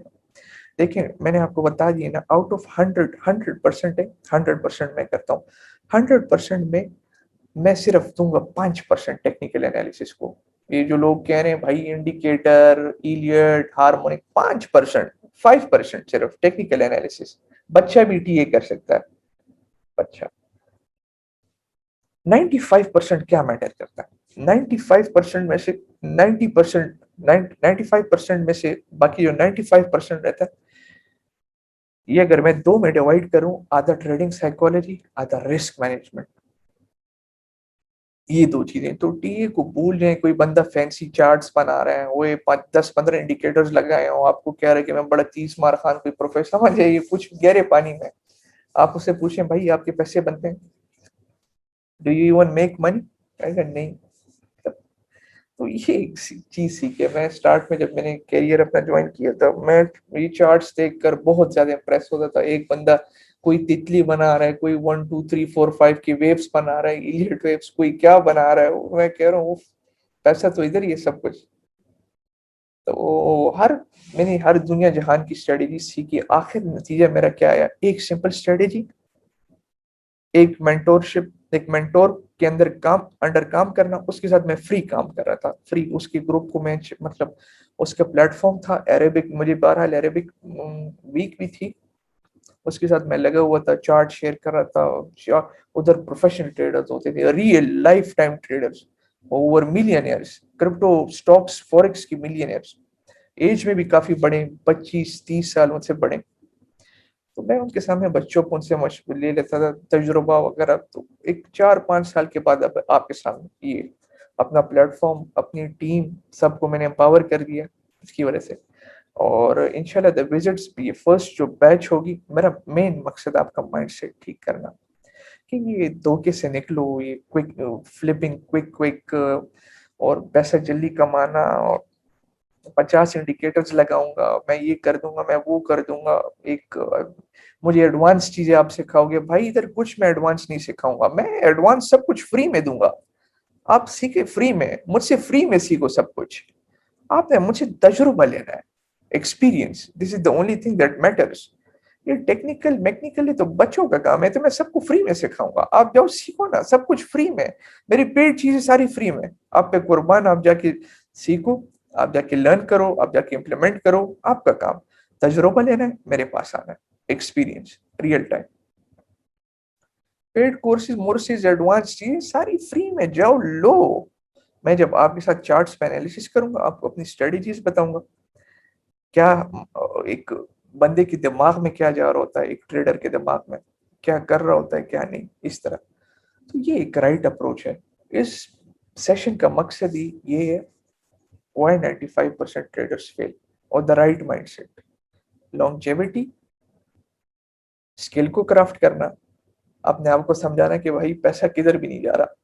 देखिए मैंने आपको बता दिया ना, आउट ऑफ 100% है, 100% मैं करता हूँ, 100% में मैं सिर्फ दूंगा 5% टेक्निकल एनालिसिस को। ये जो लोग कह रहे हैं भाई इंडिकेटर, इलियट, हार्मोनिक, 5%, 5% सिर्फ टेक्निकल एनालिसिस, बच्चा भी टीए कर सकता है। अच्छा, 95% क्या मैटर करता है? 95% में से 90%, 95% में से बाकी जो 95% रहता है, ये अगर मैं दो में डिवाइड करूं, आधा ट्रेडिंग साइकोलॉजी, आधा रिस्क मैनेजमेंट, ये दो चीजें। तो टीए को भूल जाए, कोई बंदा फैंसी चार्ट्स बना रहा है, वो 10-15 इंडिकेटर्स लगाए हो, आपको कह रहे हैं कि मैं बड़ा 30 मार खान कोई प्रोफेसर, समझ जाइए कुछ गहरे पानी में। आप उससे पूछें भाई आपके पैसे बनते हैं, do you even make money, कहेगा नहीं। तो ये एक चीज सीखी है मैं स्टार्ट में, जब मैंने करियर अपना ज्वाइन किया था। मैं ये चार्ट्स देखकर बहुत ज्यादा इंप्रेस होता था। एक बंदा कोई तितली बना रहा है, कोई 1 2 3 4 5 की वेव्स बना रहा है, इलियट वेव्स, कोई क्या बना रहा है, मैं कह रहा हूँ पैसा तो इधर ही है सब कुछ। तो मैंने हर दुनिया जहान की स्ट्रेटेजी सीखी। आखिर नतीजा मेरा क्या आया, एक सिंपल स्ट्रेटेजी, एक मेंटोरशिप, एक मेंटोर के अंदर काम अंडर काम करना, उसके साथ मैं फ्री काम कर रहा था, फ्री। उसके ग्रुप को मैं मतलब उसका प्लेटफॉर्म था अरेबिक, मुझे बहरहाल अरेबिक वीक भी थी, उसके साथ मैं लगा हुआ था, चार्ट शेयर कर रहा था। उधर प्रोफेशनल ट्रेडर्स होते थे, real life time traders, over millionaires, crypto stocks forex की मिलियनियर्स, एज में भी काफी बड़े, 25 30 साल मुझसे बड़े। तो मैं उनके सामने बच्चों को उनसे मशवरे ले लेता था, तजुर्बा वगैरह। तो एक 4 5 साल के बाद अब आपके सामने ये अपना प्लेटफॉर्म, अपनी टीम, सबको मैंने एम्पावर कर दिया इसकी वजह से। और इंशाल्लाह द विजिट्स भी, ये फर्स्ट जो बैच होगी, मेरा मेन मकसद आपका माइंडसेट ठीक करना, कि ये धोखे से निकलो, ये क्विक फ्लिपिंग, क्विक क्विक और पैसा जल्दी कमाना, और 50 इंडिकेटर्स लगाऊंगा, मैं ये कर दूंगा, मैं वो कर दूंगा, एक मुझे एडवांस चीजें आप सिखाओगे, भाई इधर कुछ मैं एडवांस नहीं सिखाऊंगा, मैं एडवांस सब कुछ फ्री में दूंगा। आप सीखे फ्री में, मुझसे फ्री में सीखो सब कुछ। आपने मुझसे तजुर्बा लेना है, experience, this is the only thing that matters. ये टेक्निकल मैकेनिकली तो बच्चों का काम है, तो मैं सबको फ्री में सिखाऊंगा, आप जाओ सीखो ना, सब कुछ फ्री में। मेरी पेड चीजें सारी फ्री में, आप पे कुर्बान, आप जाके सीखो, आप जाके लर्न करो, आप जाके इम्प्लीमेंट करो, आपका काम। तजुर्बा लेना है, मेरे पास आना है, experience real time. Paid courses मोर्सेज एडवांस चीजें सारी फ्री में, जाओ लो। मैं जब आपके साथ चार्ट्स पे एनालिसिस करूंगा, आपको अपनी स्ट्रेटेजीज बताऊंगा, क्या एक बंदे के दिमाग में क्या जा रहा होता है, एक ट्रेडर के दिमाग में क्या कर रहा होता है, क्या नहीं, इस तरह। तो ये एक राइट अप्रोच है। इस सेशन का मकसद ही ये है, व्हाई 95% ट्रेडर्स फेल, और the right mindset, longevity, skill को क्राफ्ट करना, अपने आप को समझाना कि भाई पैसा किधर भी नहीं जा रहा,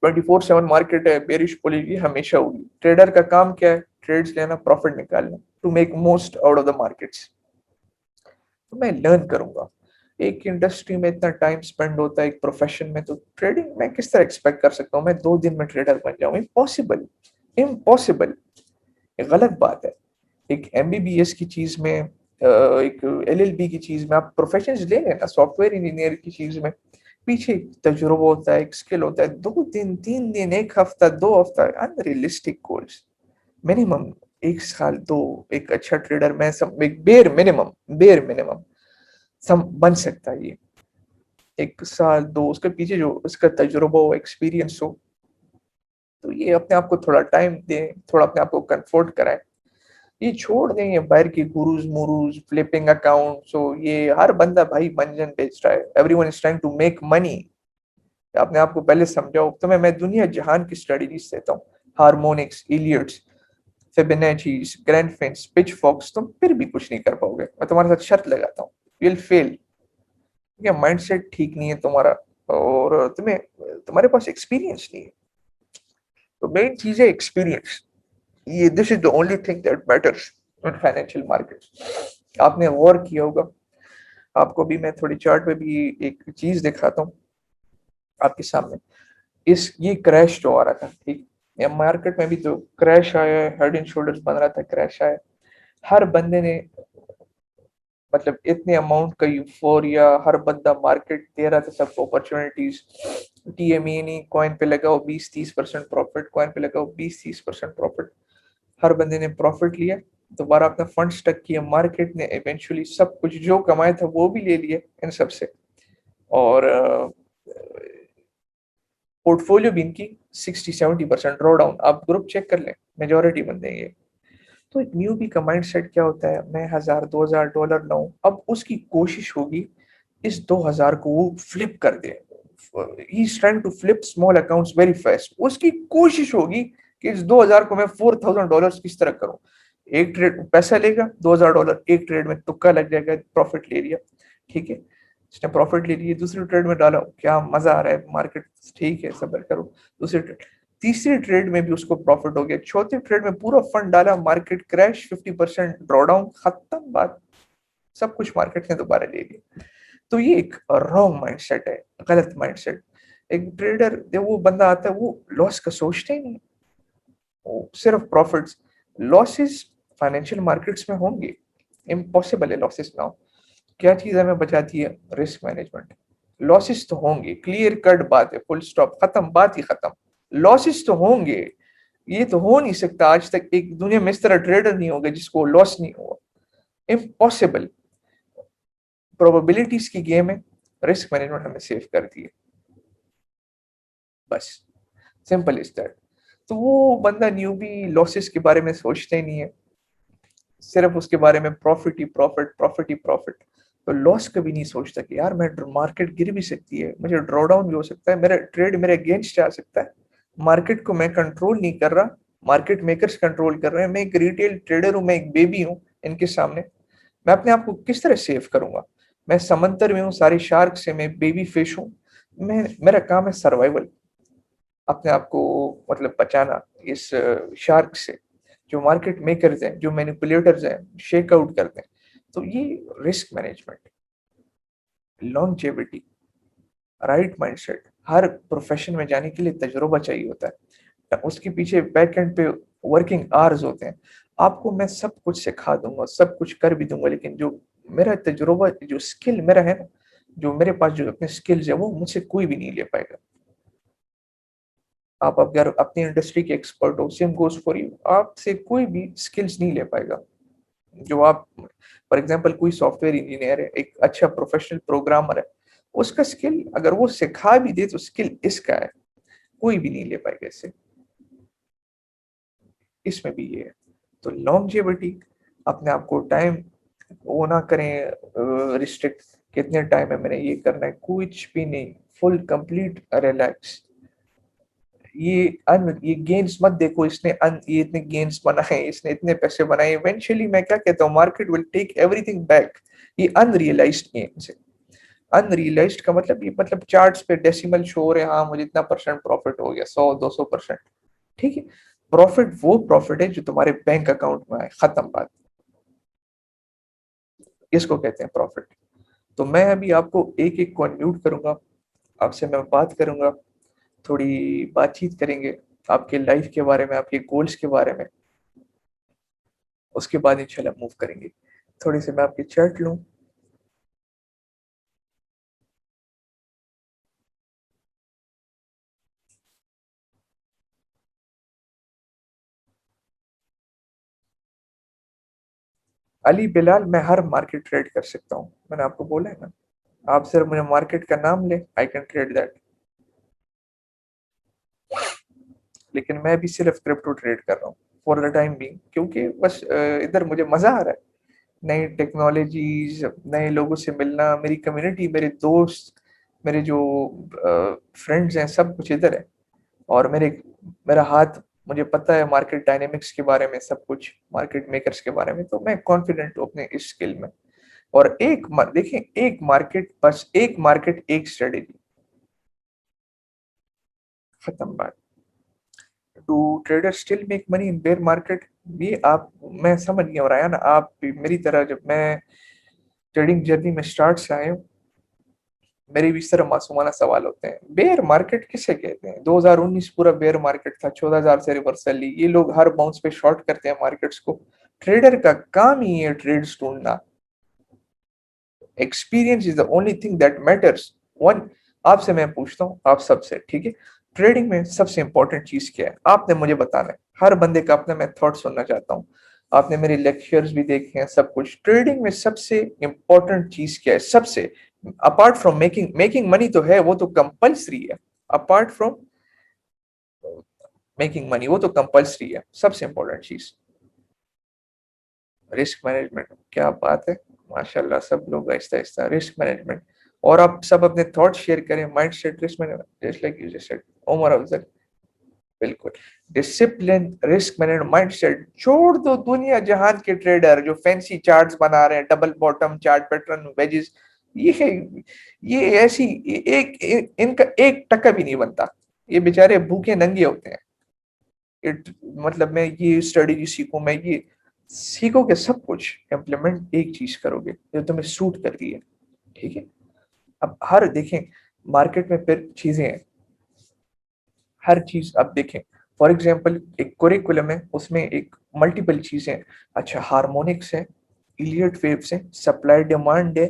24/7 मार्केट है, बेरिश पॉलिसी हमेशा होगी। ट्रेडर का काम क्या है, ट्रेड्स लेना, प्रॉफिट निकालना, to make most out of the markets. तो मैं लर्न करूंगा। एक इंडस्ट्री में इतना टाइम स्पेंड होता है, एक प्रोफेशन में, तो ट्रेडिंग मैं किस तरह एक्सपेक्ट कर सकता हूँ मैं 2 दिन में ट्रेडर बन जाऊँ, इम्पॉसिबल, इम्पॉसिबल, गलत बात है। एक एमबीबीएस की चीज में, एक एलएलबी की चीज में, आप प्रोफेशन ले लेना, सॉफ्टवेयर इंजीनियर की चीज में, पीछे तजुर्बा होता है, एक स्किल होता है। 2 दिन 3 दिन, एक हफ्ता 2 हफ्ता, अनरियलिस्टिक गोल्स। मिनिमम 1 साल 2, एक अच्छा ट्रेडर मैं सब, एक बेर मिनिमम सम बन सकता है ये, 1 साल 2, उसके पीछे जो उसका तजुर्बा हो, एक्सपीरियंस हो। तो ये अपने आप को थोड़ा टाइम दें, थोड़ा अपने आप को कंफर्ट कराएं, ये छोड़ दें ये बाहर की गुरुज मुरुज, फ्लिपिंग अकाउंट। सो ये हर बंदा भाई मंजन बेच रहा है, everyone is trying to make money. अपने आप को पहले समझाओ। तो मैं दुनिया जहान की स्ट्रेटजीज देता हूँ, हार्मोनिक्स, इलियट्स, फिबोनाचीज, ग्रैंडफिन्स, पिच फॉक्स, तुम फिर भी कुछ नहीं कर पाओगे, मैं तुम्हारे साथ शर्त लगाता हूँ, यू विल फेल। ठीक है, माइंडसेट ठीक नहीं है तुम्हारा, और तुम्हें, तुम्हारे पास एक्सपीरियंस नहीं है। तो मेन चीज है एक्सपीरियंस, ये this is the only thing that matters in financial markets. आपने गौर किया होगा, आपको भी मैं थोड़ी चार्ट पे भी एक चीज दिखाता हूँ आपके सामने। इस ये क्रैश जो आ रहा था, ठीक, या मार्केट में भी तो क्रैश आया है, हेड एंड शोल्डर्स बन रहा था, क्रैश आया, हर बंदे ने, मतलब इतने अमाउंट का यूफोरिया, हर बंदा मार्केट दे रहा था सबको अपॉर्चुनिटीज, टीएमई नहीं, कॉइन पे लगाओ 20 30% प्रॉफिट, कॉइन पे लगाओ 20 30% प्रॉफिट, हर बंदे ने प्रॉफिट लिया, दोबारा अपना फंड स्टक किया, मार्केट ने इवेंचुअली सब कुछ जो कमाया था वो भी ले लिया इन सब से। और पोर्टफोलियो भी इनकी 60 70% ड्रॉ डाउन, आप ग्रुप चेक कर लें, मेजोरिटी बंदे हैं ये। तो एक न्यूबी का माइंड सेट क्या होता है, मैं 1000 2000 डॉलर लाऊं, अब उसकी कोशिश होगी इस 2000 को वो फ्लिप कर दे, he is trying to flip small accounts very fast, उसकी कोशिश होगी कि इस 2000 को मैं $4000 किस तरह करूं। एक ट्रेड पैसा लेगा, $2000 एक ट्रेड में तुक्का लग जाएगा, प्रॉफिट ले लिया, ठीक है। उसने प्रॉफिट ले लिए, दूसरी ट्रेड में डाला, क्या मजा आ रहा है, मार्केट ठीक है, सब्र करो, दूसरी ट्रेड, तीसरी ट्रेड में भी उसको प्रॉफिट हो गया, चौथी ट्रेड में पूरा फंड डाला, मार्केट क्रैश, 50% ड्रॉडाउन, खत्म बात, सब कुछ मार्केट ने दोबारा ले लिया। तो ये एक रॉन्ग माइंडसेट है, गलत माइंडसेट। एक ट्रेडर जब वो बंदा आता है, वो लॉस का सोचता ही नहीं, वो सिर्फ प्रॉफिट्स। लॉसेस फाइनेंशियल मार्केट्स में होंगे, इम्पॉसिबल है लॉसेस ना हो। क्या चीज हमें बचाती है? Risk management. लॉसेस तो होंगे, क्लियर कट बात है, फुल स्टॉप, खत्म, बात ही खत्म। लॉसेस तो होंगे, ये तो हो नहीं सकता, आज तक एक दुनिया में इस तरह ट्रेडर नहीं होगा जिसको लॉस नहीं हुआ, इम्पॉसिबल। प्रोबेबिलिटीज की गेम है, रिस्क मैनेजमेंट हमें सेव करती है, बस, सिंपल इज दैट। तो वो बंदा न्यूबी लॉसेस के बारे में सोचता ही नहीं है, सिर्फ उसके बारे में प्रॉफिट ही प्रॉफिट, प्रॉफिट ही प्रॉफिट। तो लॉस कभी नहीं सोचता कि यार मैं, मार्केट गिर भी सकती है, मुझे ड्रॉ डाउन भी हो सकता है, मेरा ट्रेड मेरे अगेंस्ट जा सकता है, मार्केट को मैं कंट्रोल नहीं कर रहा, मार्केट मेकर्स कंट्रोल कर रहे हैं, मैं एक रिटेल ट्रेडर हूँ, मैं एक बेबी हूँ इनके सामने, मैं अपने आप को किस तरह सेव करूंगा? मैं समंदर में हूँ, सारे शार्क से मैं बेबी फिश हूँ, मैं, मेरा काम है सर्वाइवल, अपने आप को मतलब बचाना इस शार्क से, जो मार्केट मेकर्स हैं, जो मैनिपुलेटर्स हैं, शेक आउट करते हैं। तो ये risk management, longevity, right mindset. हर प्रोफेशन में जाने के लिए तजुर्बा चाहिए होता है, उसके पीछे बैक एंड पे वर्किंग आवर्स होते हैं। आपको मैं सब कुछ सिखा दूंगा, सब कुछ कर भी दूंगा, लेकिन जो मेरा तजुर्बा, जो स्किल मेरा है ना, जो मेरे पास जो अपने स्किल्स है, वो मुझसे कोई भी नहीं ले पाएगा। आप अगर अपनी इंडस्ट्री के एक्सपर्ट हो, सेम गोज फॉर यू, आपसे कोई भी स्किल्स नहीं ले पाएगा। जो आप, फॉर एग्जांपल कोई सॉफ्टवेयर इंजीनियर है, एक अच्छा प्रोफेशनल प्रोग्रामर है, उसका स्किल अगर वो सिखा भी दे तो स्किल इसका है, कोई भी नहीं ले पाएगा इससे। इसमें भी ये है। तो लॉन्जेविटी, अपने आप को टाइम वो ना करें रिस्ट्रिक्ट, कितने टाइम में मैंने ये करना है, कुछ भी नहीं, फुल कंप्लीट रिलैक्स। ये गेन्स मत देखो, ये इतने गेन्स बनाए, इसने इतने पैसे बनाए, इवेंचुअली मैं क्या कहता हूँ, market will take everything back. ये अनरियलाइज्ड गेन्स है। अनरियलाइज्ड का मतलब, ये मतलब चार्ट्स पे डेसिमल शो हो रहे हैं, हाँ मुझे इतना परसेंट प्रॉफिट हो गया, 100-200%, ठीक है। प्रॉफिट वो प्रॉफिट है जो तुम्हारे बैंक अकाउंट में आए, खत्म बात, इसको कहते हैं प्रॉफिट। तो मैं अभी आपको एक एक को अनम्यूट करूंगा, आपसे मैं बात करूंगा, थोड़ी बातचीत करेंगे आपके लाइफ के बारे में, आपके गोल्स के बारे में, उसके बाद इंशाल्लाह मूव करेंगे। थोड़ी सी मैं आपकी चैट लूं। अली बिलाल, मैं हर मार्केट ट्रेड कर सकता हूँ, मैंने आपको बोला है ना, आप सिर्फ मुझे मार्केट का नाम ले, आई कैन ट्रेड दैट। लेकिन मैं भी सिर्फ क्रिप्टो ट्रेड कर रहा हूँ फॉर द टाइम बीइंग, क्योंकि बस इधर मुझे मजा आ रहा है, नई टेक्नोलॉजीज, नए लोगों से मिलना, मेरी कम्युनिटी, मेरे दोस्त, मेरे जो फ्रेंड्स हैं, सब कुछ इधर है। और मेरा हाथ, मुझे पता है मार्केट डायनेमिक्स के बारे में, सब कुछ मार्केट मेकर्स के बारे में, तो मैं कॉन्फिडेंट हूँ अपने इस स्किल में। और देखें, एक मार्केट, बस एक मार्केट, एक स्ट्रेटेजी, खत्म बात। Do trader still make money in bear market? ये आप, मैं समझ गया, और आया ना, आप भी मेरी तरह, जब मैं ट्रेडिंग जर्नी में स्टार्ट से आए हूँ, मेरे भी इस तरह मासूमाना सवाल होते हैं, बेयर मार्केट किसे कहते हैं? 2019 पूरा बेयर मार्केट था, 14,000 से रिवर्सल ली, ये लोग हर बाउंस पे शॉर्ट करते हैं मार्केट्स को, ट्रेडर का काम ही है ट्रेड्स ढूंढना, experience is the only thing that matters. One, आपसे मैं पूछता हूँ, आप सबसे, ठीक है, ट्रेडिंग में सबसे इंपॉर्टेंट चीज क्या है? आपने मुझे बताना है, हर बंदे का अपना मैं थॉट सुनना चाहता हूँ। आपने मेरे लेक्चर्स भी देखे हैं, सब कुछ, ट्रेडिंग में सबसे इंपॉर्टेंट चीज क्या है? सबसे, अपार्ट फ्रॉम मेकिंग, मनी तो है, वो तो कंपल्सरी है, अपार्ट फ्रॉम मेकिंग मनी, वो तो कंपल्सरी है, सबसे इंपॉर्टेंट चीज रिस्क मैनेजमेंट। क्या बात है, माशाल्लाह, सब लोग आहिस्ता आहिस्ता रिस्क मैनेजमेंट। और आप सब अपने थॉट शेयर करें, mindset risk management, just like you just said, Umar Afzal, बिल्कुल। Discipline, risk management, mindset, छोड़ दो दुनिया जहान के ट्रेडर जो फैंसी चार्ट्स बना रहे हैं, double bottom chart pattern, wages, ये ऐसी इनका 1% भी नहीं बनता, ये बेचारे भूखे नंगे होते हैं। मतलब मैं ये स्ट्रेटेजी सीखूं, मैं ये सीखोगे, सब कुछ इम्प्लीमेंट एक चीज करोगे जो तुम्हें सूट कर रही है, ठीक है। अब हर देखें मार्केट में फिर चीजें हैं, हर चीज अब देखें, फॉर एग्जांपल एक कुरिकुलम है, उसमें एक मल्टीपल चीजें हैं। अच्छा, हार्मोनिक्स है, इलियट वेव्स है, सप्लाई डिमांड है,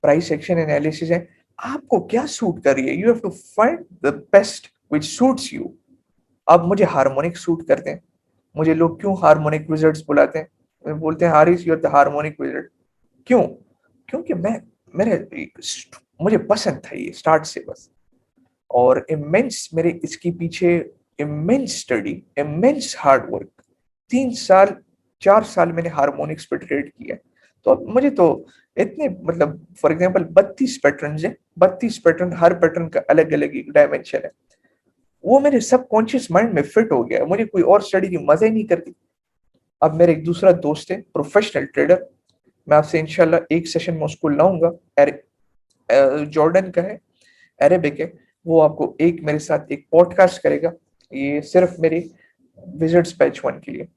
प्राइस एक्शन एनालिसिस है। आपको क्या सूट कर रही है, you have to find the best which suits you. अब मुझे हार्मोनिक सूट करते हैं, मुझे लोग क्यों हार्मोनिक विजर्ड्स बुलाते हैं, बोलते हैं Haris you are the harmonic wizard. क्यों? क्योंकि मैं मेरे मुझे पसंद था ये स्टार्ट से बस, और इमेंस मेरे इसके पीछे immense study, immense hard work, 3 साल 4 साल मैंने हार्मोनिक्स पे ट्रेड किया। तो अब मुझे तो इतने मतलब फॉर एग्जांपल 32 पैटर्न है, 32 पैटर्न, हर पैटर्न का अलग अलग एक डायमेंशन है, वो मेरे सबकॉन्शियस माइंड में फिट हो गया, मुझे कोई और स्टडी की मजा ही नहीं करती। अब मेरा एक दूसरा दोस्त है प्रोफेशनल ट्रेडर, मैं आपसे इंशाल्लाह एक सेशन में उसको लाऊंगा, जॉर्डन का है, अरेबिक है, वो आपको एक मेरे साथ एक पॉडकास्ट करेगा, ये सिर्फ मेरे विजिट्स बैच 1 के लिए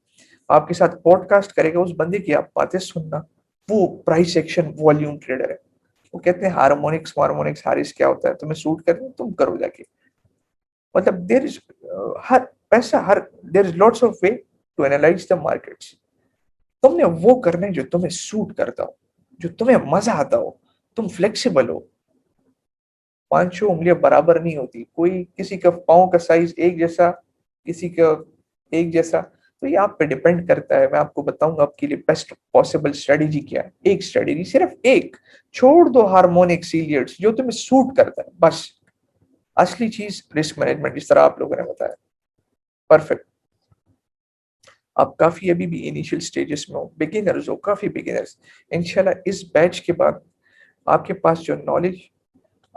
आपके साथ पॉडकास्ट करेगा। उस बंदे की आप बातें सुनना, वो प्राइस एक्शन वॉल्यूम ट्रेडर है। वो कहते हैं हार्मोनिक्स हार्मोनिक्स हारिस क्या होता है, तुम्हें सूट कर तुम करो जाके। मतलब देर इज हर पैसा हर there is lots of way to analyse the markets. तुमने वो करना है जो तुम्हें सूट करता हो, जो तुम्हें मजा आता हो, तुम फ्लेक्सिबल हो। 500 उंगलियां बराबर नहीं होती, कोई किसी का पाँव का साइज एक जैसा, किसी का एक जैसा, तो ये आप पे डिपेंड करता है। मैं आपको बताऊंगा आपके लिए बेस्ट पॉसिबल स्ट्रेटेजी क्या है, एक स्ट्रेटेजी सिर्फ एक, छोड़ दो हार्मोनिक सीलियर्स, जो तुम्हें सूट करता है बस। असली चीज रिस्क मैनेजमेंट, जिस तरह आप लोगों ने बताया, परफेक्ट। आप काफी अभी भी इनिशियल स्टेजेस में हो, बिगिनर्स हो, काफी बिगिनर्स। इंशाल्लाह इस बैच के बाद आपके पास जो नॉलेज,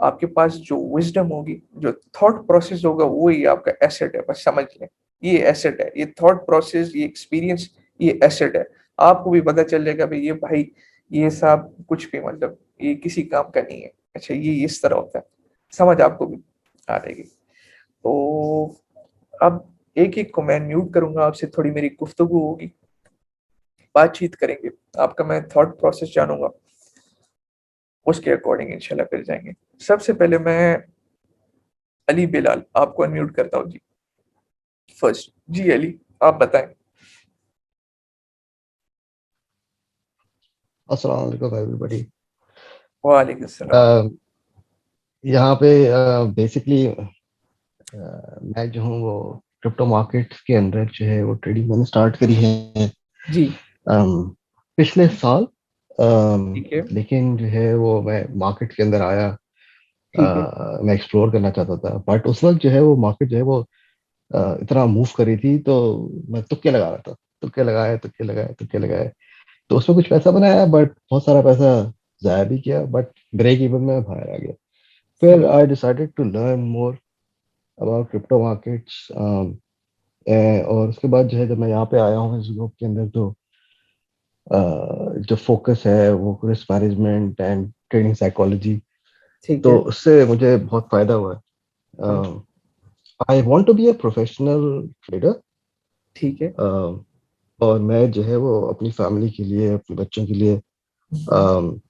आपके पास जो विजडम होगी, जो थॉट प्रोसेस होगा, वो ही आपका एसेट है, बस समझ लें। ये एसेट है, ये थॉट प्रोसेस, ये एक्सपीरियंस, ये एसेट है। आपको भी पता चल जाएगा भाई, ये भाई ये सब कुछ भी मतलब ये किसी काम का नहीं है। अच्छा, ये इस तरह होता है, समझ आपको भी आ जाएगी। तो अब एक एक को मैं म्यूट करूंगा, आपसे थोड़ी मेरी गुफ्तगू होगी, बातचीत करेंगे, आपका मैं थॉट प्रोसेस जानूंगा, उसके अकॉर्डिंग इंशाल्लाह फिर जाएंगे। सबसे पहले मैं अली बिलाल आपको अनम्यूट करता हूँ जी, फर्स्ट जी अली, आप बताएं। अस्सलाम वालेकुम एवरीबॉडी। वालेकुम सलाम। यहाँ पे बेसिकली मैं जो हूँ वो क्रिप्टो मार्केट्स के अंदर जो है वो ट्रेडिंग मैंने स्टार्ट करी है जी। पिछले साल। ठीक है। लेकिन जो है वो मैं मार्केट के अंदर आया, ठीक है। मैं एक्सप्लोर करना चाहता था, बट उस वक्त जो है वो मार्केट जो है वो इतना मूव कर रही थी, तो मैं तुक्के लगा रहा था, तुक्के लगाए। तो उसमें कुछ पैसा बनाया, बट बहुत सारा पैसा जाया भी किया, बट ब्रेक इवन में बाहर आ गया। फिर I decided to learn more about crypto markets. और उसके बाद जो है जब मैं यहाँ पे आया हूँ इस ग्रुप के अंदर, तो जो फोकस है वो risk management and trading psychology, ठीक तो है। उससे मुझे बहुत फायदा हुआ हाँ है। जी। I want to be a professional trader, ठीक है। और मैं जो है वो अपनी फैमिली के लिए, अपने बच्चों के लिए, hmm.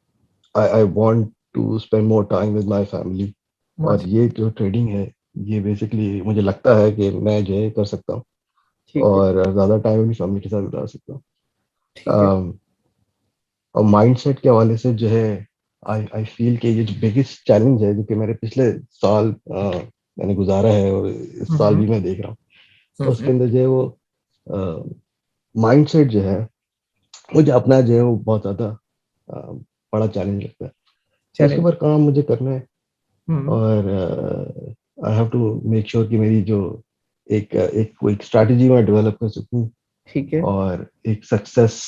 I want to spend more time with my family. और माशा। ये जो ट्रेडिंग है, ये बेसिकली मुझे लगता है कि मैं जो है कर सकता हूँ, ठीक है। और ज़्यादा टाइम अपनी फैमिली के साथ गुजार सकता हूँ। ठीक है। और माइंडसेट के हवाले से जो है, आई आई फील कि ये जो बिगेस्ट चैलेंज है जो कि मेरे पिछले साल मैंने गुजारा है, और इस साल हम्म। भी मैं देख रहा हूँ, उसके हम्म। अंदर जो है वो माइंडसेट जो है, मुझे अपना जो है वो बहुत ज़्यादा बड़ा चैलेंज लगता है। तो उसके चैलेंज। ऊपर काम मुझे करना है, हम्म। और I have to make sure कि मेरी जो एक एक कोई स्ट्रैटेजी मैं डेवलप कर सकूं, ठीक है। और एक सक्सेस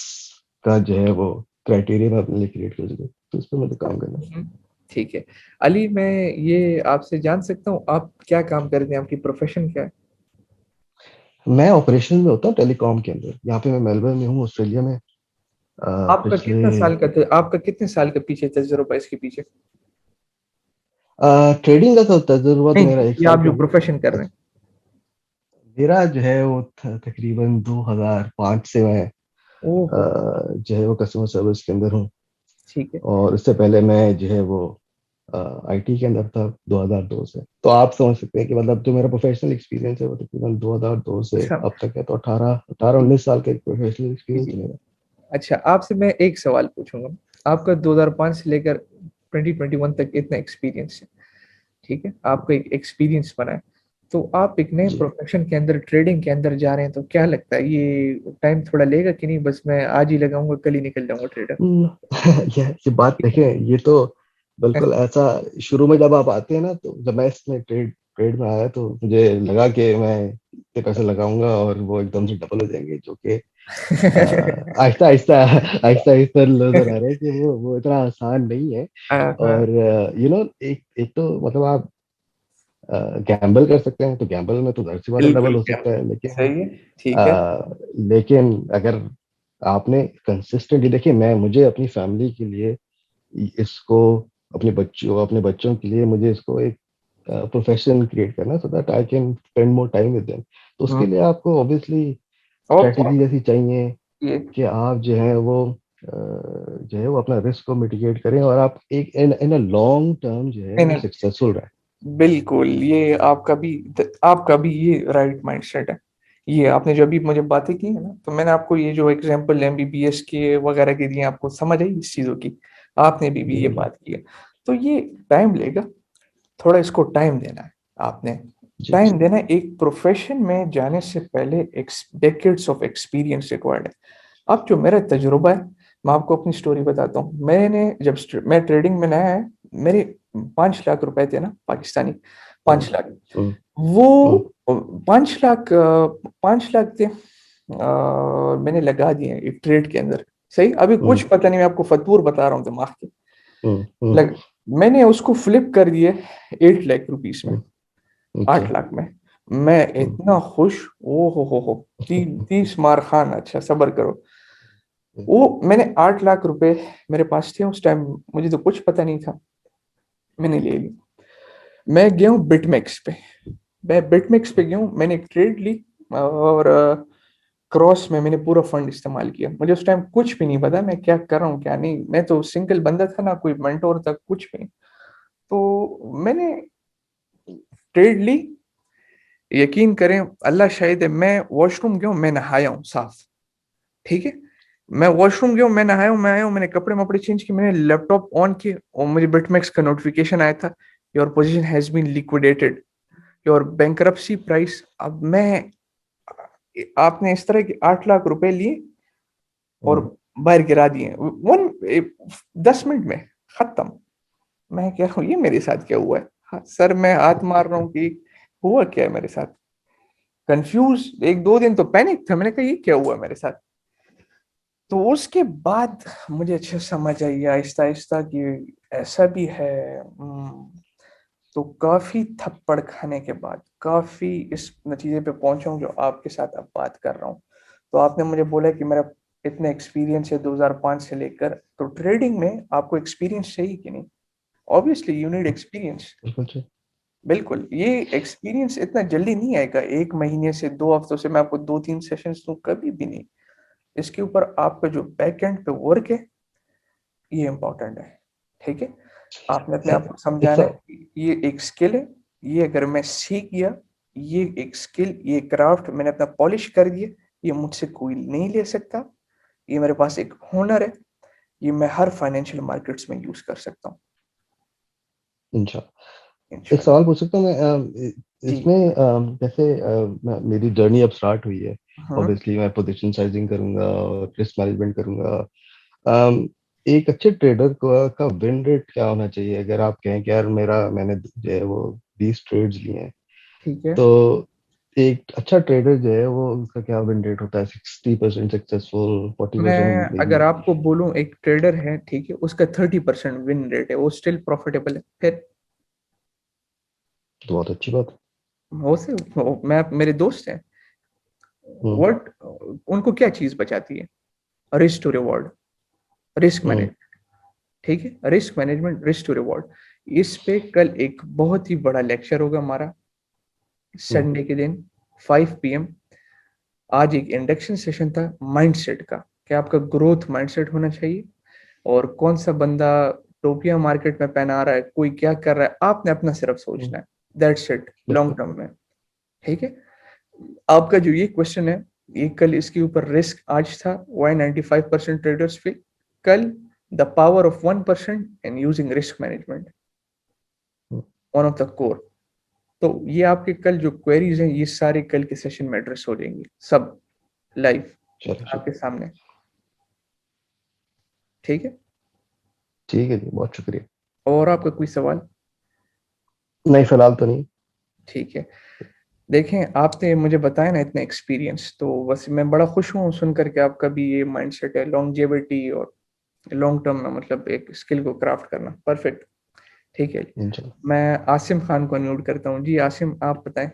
का जो है वो क्राइटेरिया मैं अपने लिए क्रिएट कर सकूं, तो उस पर मुझे काम करना है। हम्म। ठीक है। अली, मैं ये आपसे जान सकता हूँ आप क्या काम करते हैं, आपकी प्रोफेशन क्या है? मैं ऑपरेशन में होता हूँ टेलीकॉम के अंदर, यहाँ पे मैं मेलबर्न में हूँ ऑस्ट्रेलिया में। आपका पिछले कितना साल का आपका कितने साल का पीछे तजुर्बा इसके पीछे? ट्रेडिंग का तो तजुर्बा तो मेरा नहीं, एक ये साल आप का जो है। प्रोफेशन कर रहे हैं। मेरा जो है वो तकरीबन 2005 से मैं ओहो। जो है वो कस्टमर सर्विस के अंदर हूँ। ठीक है। और इससे पहले मैं जो है वो आईटी के अंदर था 2002 से। तो आप समझ सकते हैं कि मतलब जो मेरा प्रोफेशनल एक्सपीरियंस है वो तकरीबन 2002 से अच्छा। अब तक है। तो 18 19 साल का एक प्रोफेशनल जी एक्सपीरियंस जी। है मेरा। अच्छा, आपसे मैं एक सवाल पूछूंगा। आपका 2005 से लेकर 2021 तक इतना एक्सपीरियंस है, ठीक है, आपका एक एक्सपीरियंस बना है। तो आप एक नए जी। प्रोफेशन के अंदर, ट्रेडिंग के अंदर जा रहे हैं, तो क्या लगता है ये टाइम थोड़ा लेगा कि नहीं, बस मैं आज ही लगाऊंगा कल ही निकल जाऊंगा ट्रेडर? हम्म, ये बात देखें, ये तो बिल्कुल ऐसा। शुरू में जब आप आते हैं ना, तो जब मैं इसमें ट्रेड ट्रेड में आया तो मुझे लगा कि मैं इतने पैसे लगाऊंगा और वो एकदम से डबल हो जाएंगे, जो कि आहिस्ता आहिस्ता आहिस्ता आहिस्ता नजर आ रहा है कि वो इतना आसान नहीं है। हाँ, और एक एक तो मतलब आप गैम्बल कर सकते हैं, तो गैम्बल में तो जाहिर सी बात है डबल बिल्कुल, हो क्या सकता है। लेकिन सही है, ठीक है। अ, लेकिन अगर आपने कंसिस्टेंटली देखिए, मैं मुझे अपनी फैमिली के लिए इसको, अपने बच्चों के लिए मुझे इसको एक प्रोफेशन क्रिएट करना, so that I can spend more time with them. तो उसके हम्म। लिए आपको ऑब्वियसली और स्ट्रेटेजी जैसी चाहिए ये कि आप जो है वो जो है वो अपना रिस्क को मिटिगेट करें, और आप एक इन अ लॉन्ग टर्म जो है नहीं वो नहीं, सक्सेसफुल रहे। बिल्कुल, ये आपका भी ये राइट माइंडसेट है। ये आपने जो अभी मुझे बातें की है ना, तो मैंने आपको ये जो एग्जांपल एमबीबीएस के वगैरह के दिए, आपको समझ आई इस चीजों की, आपने भी जी ये जी बात की है। तो ये टाइम लेगा, थोड़ा इसको टाइम देना है आपने। जी टाइम देना है, एक प्रोफेशन में जाने से पहले डेकेड्स ऑफ एक्सपीरियंस रिक्वायर्ड है। अब जो मेरा तजुर्बा है, मैं आपको अपनी स्टोरी बताता हूँ। मैं ट्रेडिंग में नया है, मेरे 5 लाख रुपए थे ना, पाकिस्तानी, हम्म 5 लाख। हम्म वो हम्म 5 लाख, 5 लाख थे, मैंने लगा दिए एक ट्रेड के अंदर। सही, अभी कुछ हम्म पता नहीं, मैं आपको फतूर बता रहा हूँ दिमाग के। हम्म लग मैंने उसको फ्लिप कर दिए 8 लाख रुपीस में, हम्म, अच्छा। 8 लाख में। मैं हम्म इतना खुश, ओ हो, 30 मार खान, अच्छा सबर करो। वो मैंने 8 लाख रुपए मेरे पास थे उस टाइम, मुझे तो कुछ पता नहीं था, मैंने ले ली। मैं गया हूँ बिटमेक्स पे, मैं बिटमेक्स पे गया हूँ, मैंने एक ट्रेड ली, और क्रॉस में मैंने पूरा फंड इस्तेमाल किया। मुझे उस टाइम कुछ भी नहीं पता मैं क्या कर रहा हूँ क्या नहीं, मैं तो सिंगल बंदा था, ना कोई मेंटोर था, कुछ भी नहीं। तो मैंने ट्रेड ली, यकीन करें, अल्लाह शाहिद है, मैं वॉशरूम गया हूँ, मैं नहाया हूँ साफ, ठीक है। मैं वॉशरूम गया हूँ, मैं नहाया हूँ, मैं आया हूँ, मैंने कपड़े वपड़े चेंज किए, मैंने लैपटॉप ऑन किया और मुझे बिटमैक्स का नोटिफिकेशन आया था, your position has been liquidated, your bankruptcy price. अब मैं, आपने इस तरह के 8 लाख रुपए लिए और हम्म बाहर गिरा दिए 10 मिनट में, खत्म। मैं क्या हूँ, ये मेरे साथ क्या हुआ है? हाँ, सर मैं हाथ मार रहा हूँ कि हुआ क्या है मेरे साथ। कंफ्यूज, 1 2 दिन तो पैनिक था, मैंने कहा ये क्या हुआ मेरे साथ। तो उसके बाद मुझे अच्छा समझ आई आहिस्ता आहिस्ता कि ऐसा भी है। तो काफी थप्पड़ खाने के बाद काफी इस नतीजे पे पहुंचा हूँ जो आपके साथ अब बात कर रहा हूँ। तो आपने मुझे बोला कि मेरा इतना एक्सपीरियंस है 2005 से लेकर, तो ट्रेडिंग में आपको एक्सपीरियंस चाहिए कि नहीं? Obviously you need experience. बिल्कुल जी। बिल्कुल, ये एक्सपीरियंस इतना जल्दी नहीं आएगा, 1 महीने से 2 हफ्तों से मैं आपको 2 3 सेशंस दूं, कभी भी नहीं। इसके ऊपर आपका जो बैक एंड पे वर्क है, ये इंपॉर्टेंट है, ठीक है। आपने अपने आप को इट्स समझाना है कि ये एक स्किल है, ये अगर मैं सीख गया, ये एक स्किल, ये क्राफ्ट मैंने अपना पॉलिश कर दिया, ये मुझसे कोई नहीं ले सकता, ये मेरे पास एक हुनर है, ये मैं हर फाइनेंशियल मार्केट्स में यूज कर सकता हूँ, इंशाल्लाह। एक इंशाल्लाह। सवाल पूछ सकता हूँ मैं? जी। इसमें जैसे मेरी जर्नी अब स्टार्ट हुई है। हम्म। ऑब्वियसली मैं पोजीशन साइजिंग करूंगा और रिस्क मैनेजमेंट करूंगा। अम, एक अच्छे ट्रेडर को का विन रेट क्या होना चाहिए? अगर आप कहें कि यार मैंने जो है वो 20 ट्रेड्स लिए हैं, ठीक है। तो एक अच्छा ट्रेडर जो है वो उसका क्या विन रेट होता है? 60% सक्सेसफुल, 40% मैं मे बी? अगर आपको बोलूं, एक ट्रेडर है, ठीक है, उसका 30% विन रेट है, वो स्टिल प्रॉफिटेबल है फिर। तो बहुत अच्छी बात है। मैं, मेरे दोस्त हैं, हम्म व्हाट, उनको क्या चीज बचाती है? Risk to reward, risk hmm management, ठीक है, risk management, risk to reward. इस पे कल एक बहुत ही बड़ा लेक्चर होगा हमारा, संडे के दिन 5 PM। आज एक इंडक्शन सेशन था माइंडसेट का, कि आपका ग्रोथ माइंडसेट होना चाहिए, और कौन सा बंदा टोपियां मार्केट में पहना रहा है, कोई क्या कर रहा है, आपने अपना सिर्फ सोचना है, दैट्स इट, लॉन्ग टर्म में। ठीक है, आपका जो ये क्वेश्चन है, ये कल इसके ऊपर रिस्क आज था, वाई 95% ट्रेडर्स फेल, कल the power of 1% in using risk management, one of the core. तो ये आपके कल जो क्वेरीज हैं, ये सारे कल के सेशन में एड्रेस हो जाएंगे, सब लाइव आपके सामने। ठीक है, ठीक है जी, बहुत शुक्रिया। और आपका कोई सवाल? नहीं, फिलहाल तो नहीं। ठीक है, देखें आपने मुझे बताया ना इतना एक्सपीरियंस, तो बस मैं बड़ा खुश हूँ सुन करके आपका भी ये माइंडसेट है लॉन्जेविटी और लॉन्ग टर्म में, मतलब एक स्किल को क्राफ्ट करना, परफेक्ट। ठीक है, इंशाल्लाह। मैं आसिम खान को अनम्यूट करता हूँ। जी आसिम, आप बताएं।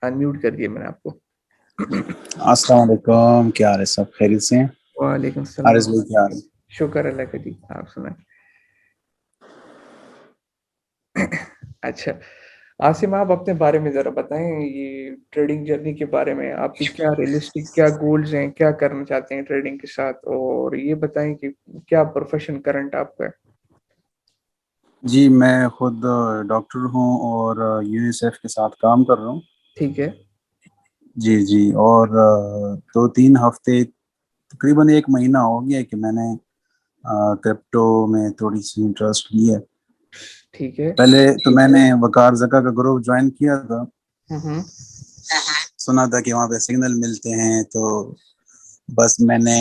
अनम्यूट कर दिया मैंने आपको। अस्सलाम वालेकुम, क्या हाल है? सब खैरियत से हैं? वालेकुम हारिस सलाम। भाई क्या हाल है? शुक्र अल्लाह का जी, आप सुनाएं। अच्छा, आसिम आप अपने बारे में जरा बताएं, ये ट्रेडिंग जर्नी के बारे में, आपकी क्या रियलिस्टिक क्या गोल्स हैं, क्या करना चाहते हैं ट्रेडिंग के साथ, और ये बताएं कि क्या प्रोफेशन करंट आपका है। जी मैं खुद डॉक्टर हूँ और यूनिसेफ के साथ काम कर रहा हूँ। ठीक है। जी जी, और 2-3 हफ्ते, तकरीबन 1 महीना हो गया है कि मैंने क्रिप्टो में थोड़ी सी इंटरेस्ट ली है। ठीक है। पहले तो मैंने वकार जका का ग्रुप ज्वाइन किया था, हम्म। सुना था कि वहाँ पे सिग्नल मिलते हैं, तो बस मैंने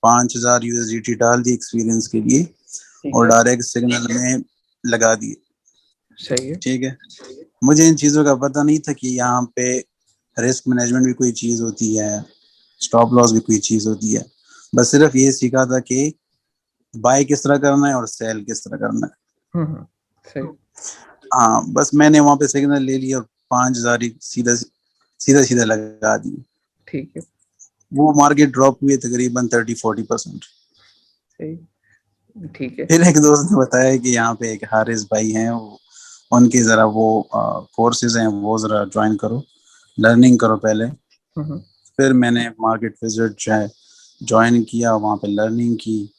5,000 USDT डाल दी एक्सपीरियंस के लिए ठीक और है। डायरेक्ट सिग्नल में लगा दिए। सही है। ठीक है, मुझे इन चीज़ों का पता नहीं था कि यहाँ पे रिस्क मैनेजमेंट भी कोई चीज़ होती है, स्टॉप लॉस भी कोई चीज़ होती है। बस सिर्फ ये सीखा था कि बाय किस तरह करना है और सेल किस तरह करना है। सही। हाँ, बस मैंने वहाँ पे सिग्नल ले लिया और 5,000 ही सीधा सीधा सीधा लगा दिए। ठीक है। वो मार्केट ड्रॉप हुई तकरीबन 30-40%। सही। ठीक है। फिर एक दोस्त ने बताया कि यहाँ पे एक हारिस भाई हैं, उनकी ज़रा वो कोर्सेज हैं, वो ज़रा ज्वाइन करो, लर्निंग करो पहले। हम्म। फिर मैंने मार्केट विजिट जो है ज्वाइन किया, वहाँ पे लर्निंग की,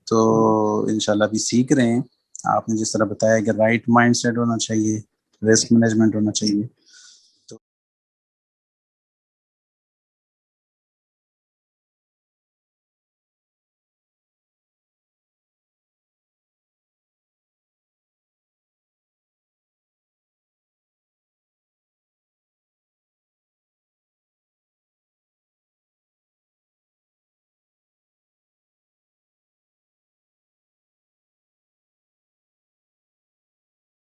तो इंशाल्लाह भी सीख रहे हैं। आपने जिस तरह बताया कि राइट माइंडसेट होना चाहिए, रिस्क मैनेजमेंट होना चाहिए,